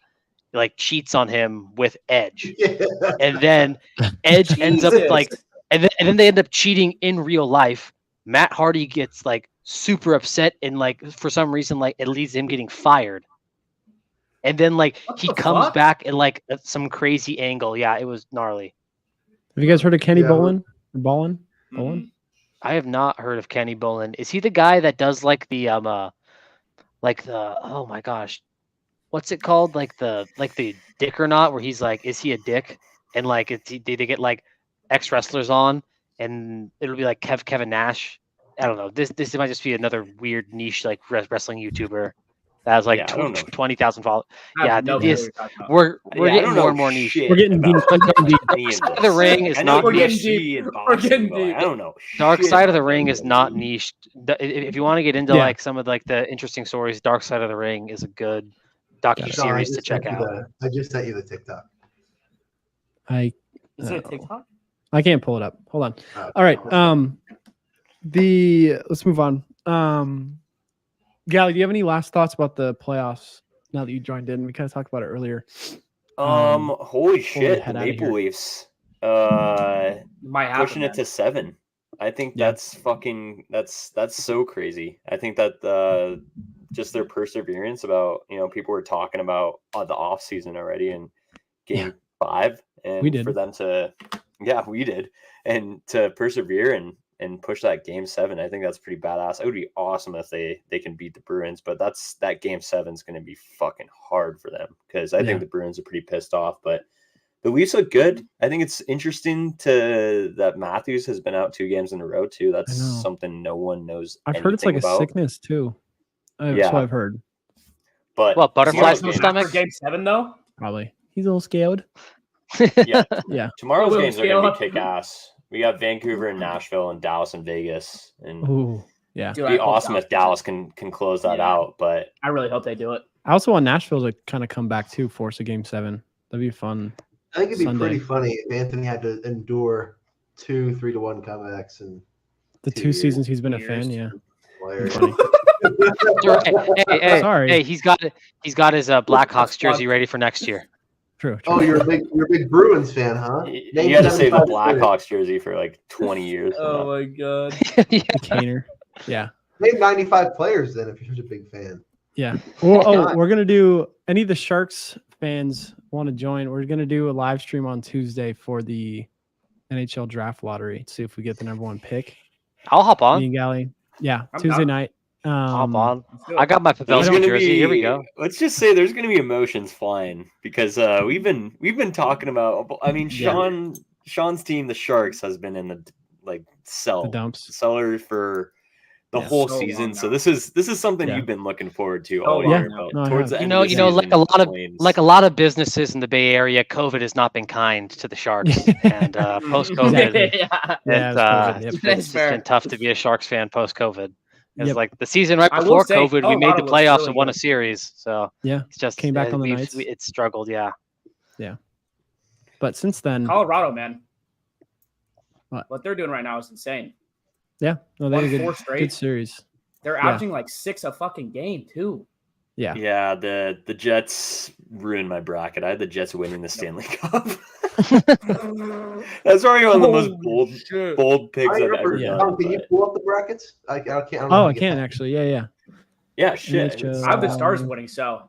like cheats on him with Edge, and then Edge ends up Jesus. like, and then they end up cheating in real life. Matt Hardy gets like super upset and like for some reason like it leads to him getting fired. And then like What he the comes fuck? back in like some crazy angle. Yeah, it was gnarly. Have you guys heard of Kenny Yeah. Bolin? Or Bolin? Mhm. Bolin? I have not heard of Kenny Bolin. Is he the guy that does like the oh my gosh, what's it called? Like the Dick or Not, where he's like, is he a dick? And like they get like ex wrestlers on, and it'll be like Kevin Nash. I don't know. This might just be another weird niche like wrestling YouTuber that has like Yeah, I don't know. 20,000 followers. I have Yeah, no clue what this you're talking about. we're Yeah, I getting don't more know and more niche. shit We're getting about deep. We're getting deep. any of Side of this. the ring is I know not We're getting UFC deep. and We're getting boxing, but deep. I don't know. Dark shit Side of the about Ring any is of not those. niche. If you want to get into Yeah. like some of like the interesting stories, Dark Side of the Ring is a good docu Sean, series to check out. I just sent you the TikTok. I Is it a TikTok? I can't pull it up. Hold on. Oh, All right. Let's move on. Gally, do you have any last thoughts about the playoffs now that you joined in? We kind of talked about it earlier. Holy shit, the head outta Maple here. Leafs. Might happen. Pushing it to 7. I think Yeah. that's so crazy. I think that just their perseverance about, people were talking about the off season already in game 5, and We did. for them to, we did, and to persevere and push that game 7, I think that's pretty badass. It would be awesome if they can beat the Bruins, but that game 7 is going to be fucking hard for them because I think the Bruins are pretty pissed off, but the Leafs look good. I think it's interesting that Matthews has been out 2 games in a row too. That's something no one knows. I've heard it's like about. a sickness too. That's what I've heard. But Well, butterflies in the After stomach. game 7 though. Probably. He's a little scared. yeah, Yeah. Tomorrow's Little games are going to scale be kick ass. We got Vancouver and Nashville and Dallas and Vegas, and Ooh, yeah. Dude, it'd be awesome if Dallas can close that out. But I really hope they do it. I also want Nashville to kind of come back too, force a game 7. That'd be fun. I think it'd be Sunday. pretty funny if Anthony had to endure 2 3-1 comebacks and The 2 years. seasons he's been a 2 fan, years. yeah. Funny. Hey, Sorry. Hey, he's got his Blackhawks jersey ready for next year. True. Oh, you're a big Bruins fan, huh? you Name got to save the 75 players. Blackhawks jersey for like 20 years. from now. my god. The Caner. Yeah. Name 95 players then if you're such a big fan. Yeah. Well, we're gonna do any of the Sharks fans want to join. We're gonna do a live stream on Tuesday for the NHL draft lottery. See if we get the number 1 pick. I'll hop Me on. and Gally. Yeah, I'm Tuesday down. night. Hop on. Let's do it. I got my There's Pavelski gonna jersey. Here we go. Let's just say there's gonna be emotions flying because we've been talking about. I mean, Sean's team, the Sharks, has been in the The cellar dumps. for the Yeah, whole so long season. So now. this is something Yeah. you've been looking forward to Oh, all yeah. year. No, But I towards have. the end You of the know, season, like a lot of businesses in the Bay Area, COVID has not been kind to the Sharks, and post COVID, Yeah. Yeah, it's COVID, yep. it's That's just fair. been tough to be a Sharks fan post COVID. It's Yep. like the season right I will before say, COVID, we made the Colorado looks playoffs really and won a good. series. So Yeah. it's just Came back on the Knights. It struggled, yeah. But since then, Colorado, man. What? They're doing right now is insane. yeah, no, they had a Won 4 good straight. series. They're Yeah. averaging like 6 a fucking game too. Yeah. Yeah, the Jets ruined my bracket. I had the Jets winning the Stanley Cup. That's probably one of the most bold picks I've ever Yeah. done. Can you but- pull up the brackets? I can't. I don't know Oh, how I to get can that. actually. Yeah. Yeah, shit. NHL. I have the Stars winning, so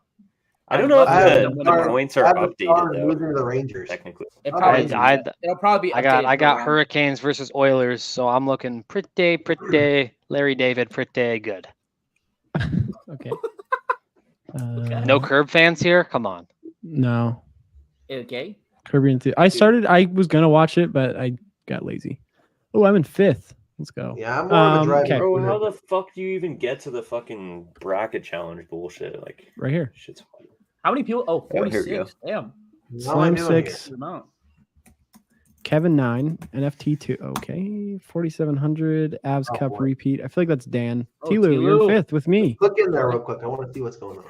I don't know if I have the Stars- points I are have the updated Stars though. losing to the Rangers. Technically, it I- probably I it'll probably be. I updated got for Hurricanes versus Oilers, so I'm looking pretty Larry David, pretty good. Okay. No Curb fans here? Come on. No. Okay. Kirby and I was gonna watch it, but I got lazy. Oh, I'm in 5th. Let's go. Yeah, I'm more of a driving. okay. bro, how the fuck do you even get to the fucking bracket challenge bullshit? Like, Right here. shit's How many people? Oh, Oh, here we 46. Damn. How am I Slam doing 6. Good amount. Kevin 9. NFT 2. Okay. 4,700. Avs Oh, Cup boy. repeat. I feel like that's Dan. Oh, Tilu, you're Tilu. 5th with me. Click in there real quick. I want to see what's going on.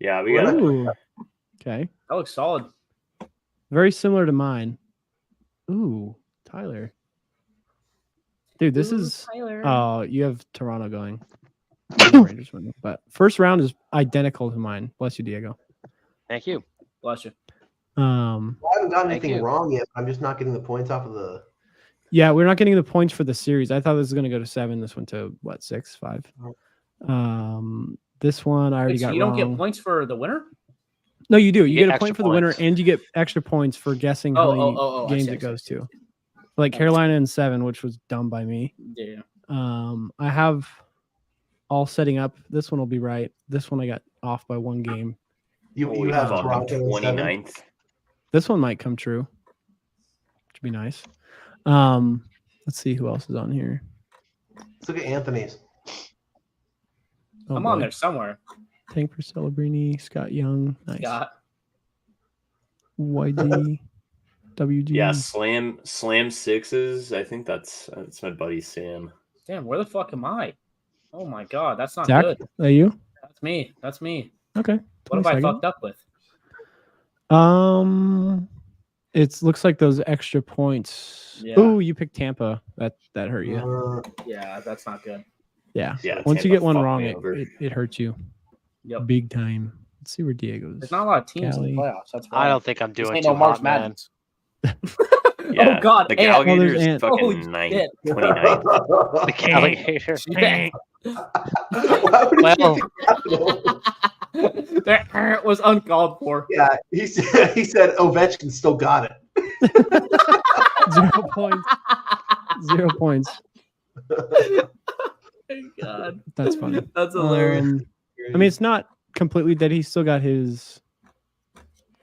Yeah, we got. Ooh. Okay. That looks solid. Very similar to mine. Ooh, Tyler. Dude, this is oh, you have Toronto going. Rangers winning. But first round is identical to mine. Bless you, Diego. Thank you. Bless you. I haven't gotten Thank anything you. wrong yet. I'm just not getting the points off of the. Yeah, we're not getting the points for the series. I thought this was gonna go to 7. This went to what, 6, 5. This one I already Wait, so got you don't wrong. get points for the winner? No, you do. You get get a extra point for the winner, points. and you get extra points for guessing how many I games see, it I see. goes to. Like Carolina in 7, which was dumb by me. Yeah. I have all setting up. This one will be right. This one I got off by 1 game. You Holy have fuck, Toronto in 7? 29th. This one might come true, which would be nice. Let's see who else is on here. Let's look at Anthony's. Oh, I'm on boy. there somewhere. Tank for Celebrini, Scott Young, nice. Got YG, WG. Yeah, slam sixes. I think that's my buddy Sam. damn. Where the fuck am I? Oh my god, that's not Zach, good. are you? That's me. That's me. Okay. What have I 22nd. fucked up with? It looks like those extra points. Yeah. Oh, you picked Tampa. That hurt you. Yeah, that's not good. Yeah. Yeah. Once you Tampa get one fucked wrong, me over. it hurts you Yep. big time. Let's see where Diego's. There's not a lot of teams in the Galley. playoffs. That's why. I don't think I'm This doing ain't too no March hot, man. Madness. Yeah, Oh god, the Ant. Alligators Ant. Holy fucking 9, shit. 29. The alligator. Shit. Well, That was uncalled for. Yeah, he said Ovechkin still got it. 0 points. 0 points. Thank God. That's funny. That's hilarious. I mean, it's not completely dead. He's still got his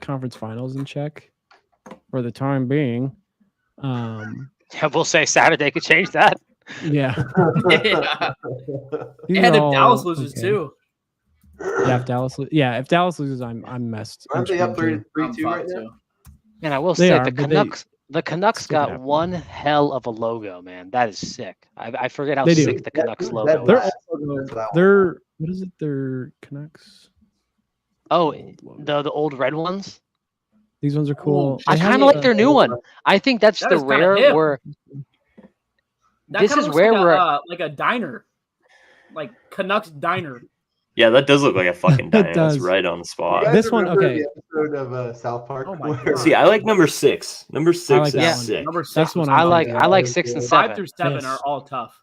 conference finals in check for the time being. we'll say Saturday could change that. Yeah. Yeah. These And are if all Dallas loses okay. too. Yeah, if Dallas loses, I'm messed. I'm Aren't they up screwed, too. 3-2 right fucked now? too. And I will They say are, the but they- Canucks. The Canucks still could got happen. one hell of a logo, man. That is sick. I forget how They do. sick the Canucks That- logo They're is. That's what I want. They're what is it? They're Canucks. Oh, the old red ones. These ones are cool. I They have kind of like a- their new one. I think that's That the is kinda rare hip. where That This kinda is looks where like we're- like a diner, like Canucks diner. Yeah, that does look like a fucking It diner. That's does. right on the You spot. guys This one, remember okay. The episode of South Park. Oh my where- God. See, I like number 6. Number 6 like is that one. sick. Number 6. That's was one I I'm like. Yeah, I like that's 6 and good. 5 7. through 7 Yes. are all tough.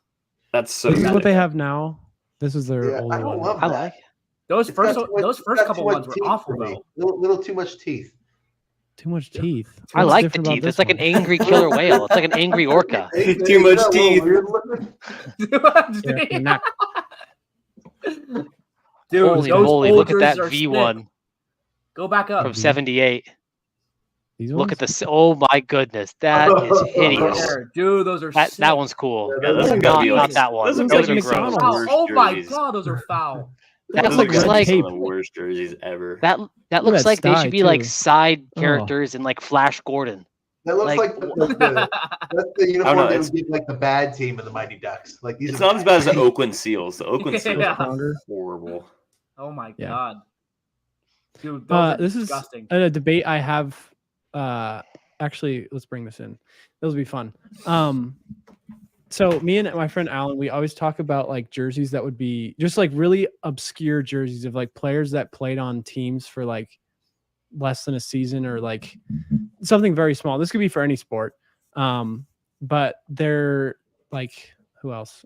That's so This is what sick. they have now. This is their Yeah, old I don't one. love I that. like. Those It's first got too much- those it's first got couple too much ones were teeth awful for me. though. Little too much teeth. Too much teeth. I What's like the different about teeth. this It's like an one? angry killer whale. It's like an angry orca. Too much Isn't that a little teeth. weird looking? They're Canuck. Dude, Holy those moly! old Look at that jerseys are sick. V1 Go back up. from '78. These Look ones? at this. Oh my goodness, that is hideous. There, dude, those are That sick. that one's cool. Yeah, Yeah, those Not- have got to be not like that one. Those have Those got to look be like some of the McDonald's. worst Oh my jerseys. god, those are foul. That Those Those look looks have got to like be some tape. of the worst jerseys ever. that Look looks at like they Sty, should be like too. side Oh. characters in like Flash Gordon. That looks Like- like that's the uniform know, they it's- would give like the bad team of the Mighty Ducks. Like these It's are not as bad as the Oakland Seals. The Oakland Seals Yeah. are Stronger. horrible. Oh my Yeah. god. Dude, those are This is disgusting. a debate I have. Actually, let's bring this in. This will be fun. So me and my friend Alan, we always talk about like jerseys that would be just like really obscure jerseys of like players that played on teams for like less than a season or like something very small. This could be for any sport. But they're like, who else?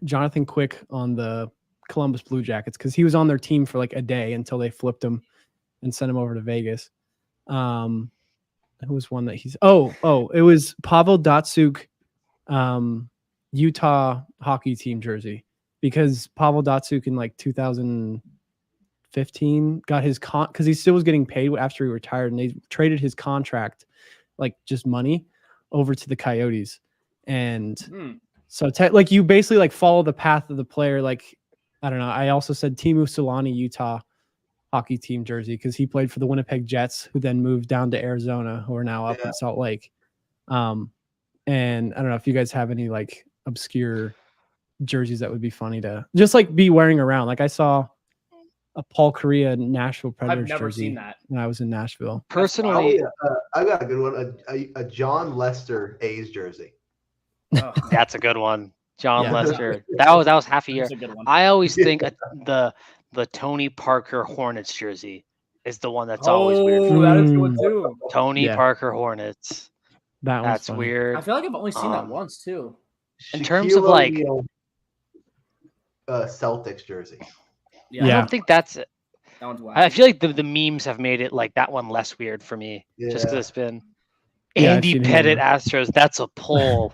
Jonathan Quick on the Columbus Blue Jackets, because he was on their team for like a day until they flipped him and sent him over to Vegas. Who was one that he's it was Pavel Datsyuk, Utah hockey team jersey, because Pavel Datsyuk in like 2015 got his because he still was getting paid after he retired, and they traded his contract, like just money, over to the Coyotes. And so like you basically like follow the path of the player. Like, I don't know. I also said Teemu Solani, Utah hockey team jersey, because he played for the Winnipeg Jets, who then moved down to Arizona, who are now up in Salt Lake. And I don't know if you guys have any like obscure jerseys that would be funny to just like be wearing around. Like I saw a Paul Kariya Nashville Predators I've never jersey seen that. when I was in Nashville. Personally, I got a good one. A John Lester A's jersey. Ugh, that's a good one. John Yeah. Lester. That was half a year. that's a good one. I always think Yeah. the Tony Parker Hornets jersey is the one that's always weird. Oh, For that me. is a good one too. Tony Yeah. Parker Hornets. That one's That's funny. weird. I feel like I've only seen that Um, once too. In terms of, Shaquille like- O'Neal, Celtics jersey. Yeah, I Yeah. don't think that's it. that one's wild. I feel like the memes have made it like that one less weird for me. Just because Yeah. it's been Yeah, I've Andy seen him Pettit there. Astros. That's a pull.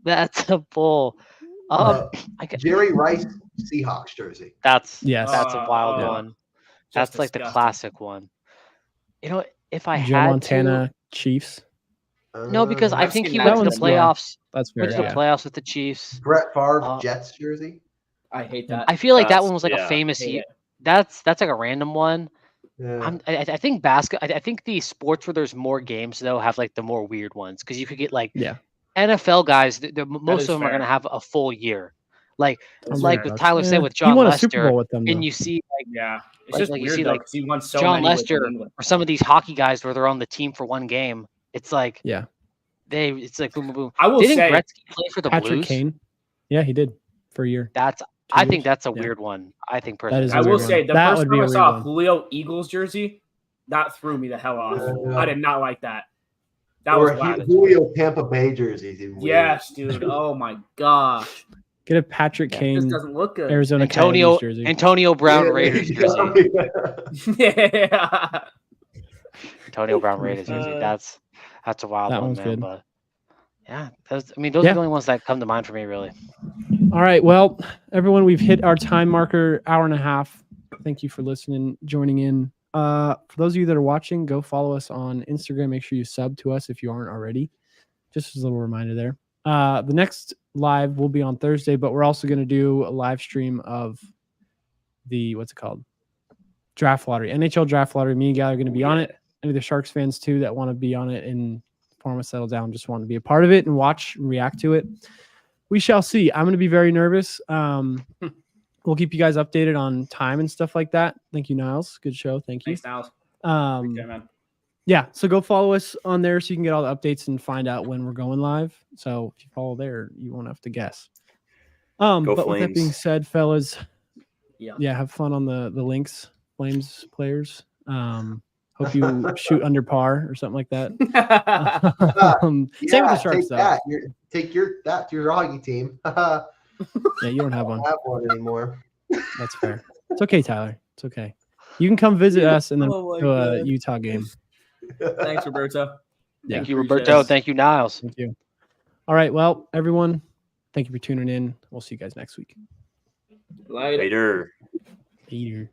That's a pull. I could, Jerry Rice Seahawks jersey. that's Yes. that's a wild Uh, one. Just That's like the disgusting. classic one. You know, if I Joe had Montana Chiefs. No, because I I've think seen he that went to the one's fair. playoffs. That's fair. Went to the Yeah. playoffs with the Chiefs. Brett Favre Uh, Jets jersey. I hate that. I feel like that That's- one was like yeah. a famous. Hate Year. it. That's like a random one. Yeah. I think basketball. I think the sports where there's more games though have like the more weird ones because you could get like Yeah. NFL guys. Most is of them are fair. gonna have a full year. Like That's like fair. with Tyler said with He John won a Super Lester, Bowl with them, though. and you see like Yeah, it's Like- just like you weird see, though like, because he won so John many with Lester New England. or some of these hockey guys where they're on the team for one game. It's like Yeah. it's like boom boom boom. I will Didn't say, Gretzky play for the Patrick Blues? Kane. Yeah, he did for a year. That's 2 I years. think that's a Yeah. weird one. I think That personally. is a I will weird say one. the That first would be time I a saw a weird one. Julio Eagles jersey, that threw me the hell off. Yeah. I did not like that. That Or was wild. Julio Tampa Bay jerseys. Even weird. Yes, dude. Oh my gosh, Get a Patrick this Kane doesn't look good. Arizona Antonio Coyotes jersey. Antonio Brown Yeah, Raiders yeah, jersey. yeah. Yeah. Antonio Brown Raiders jersey. That's a wild That one, one's man. good. But yeah, those are Yeah. the only ones that come to mind for me, really. All right. Well, everyone, we've hit our time marker, hour and a half. Thank you for listening, joining in. For those of you that are watching, go follow us on Instagram. Make sure you sub to us if you aren't already. Just as a little reminder there. The next live will be on Thursday, but we're also going to do a live stream of the, what's it called? Draft lottery, NHL draft lottery. Me and Gal are going to be on it. Any of the Sharks fans too that want to be on it and form a settle down, just want to be a part of it and watch and react to it. We shall see. I'm going to be very nervous. We'll keep you guys updated on time and stuff like that. Thank you, Niles. Good show. Thank you. Thanks, Niles. Um, Okay, man. yeah, so go follow us on there so you can get all the updates and find out when we're going live. So if you follow there, you won't have to guess. Go But with that being Flames. said, fellas, Yeah. have fun on the links, Flames players. Hope you shoot under par or something like that. Same with the Sharks, take though. that. Take that to your hockey team. I Yeah, you don't have one. don't have one anymore. That's fair. It's okay, Tyler. It's okay. You can come visit us and then Oh my to a God. Utah game. Thanks, Roberto. Yeah. Thank you, Appreciate Roberto. it. Thank you, Niles. Thank you. All right. Well, everyone, thank you for tuning in. We'll see you guys next week. Later. Later. Later.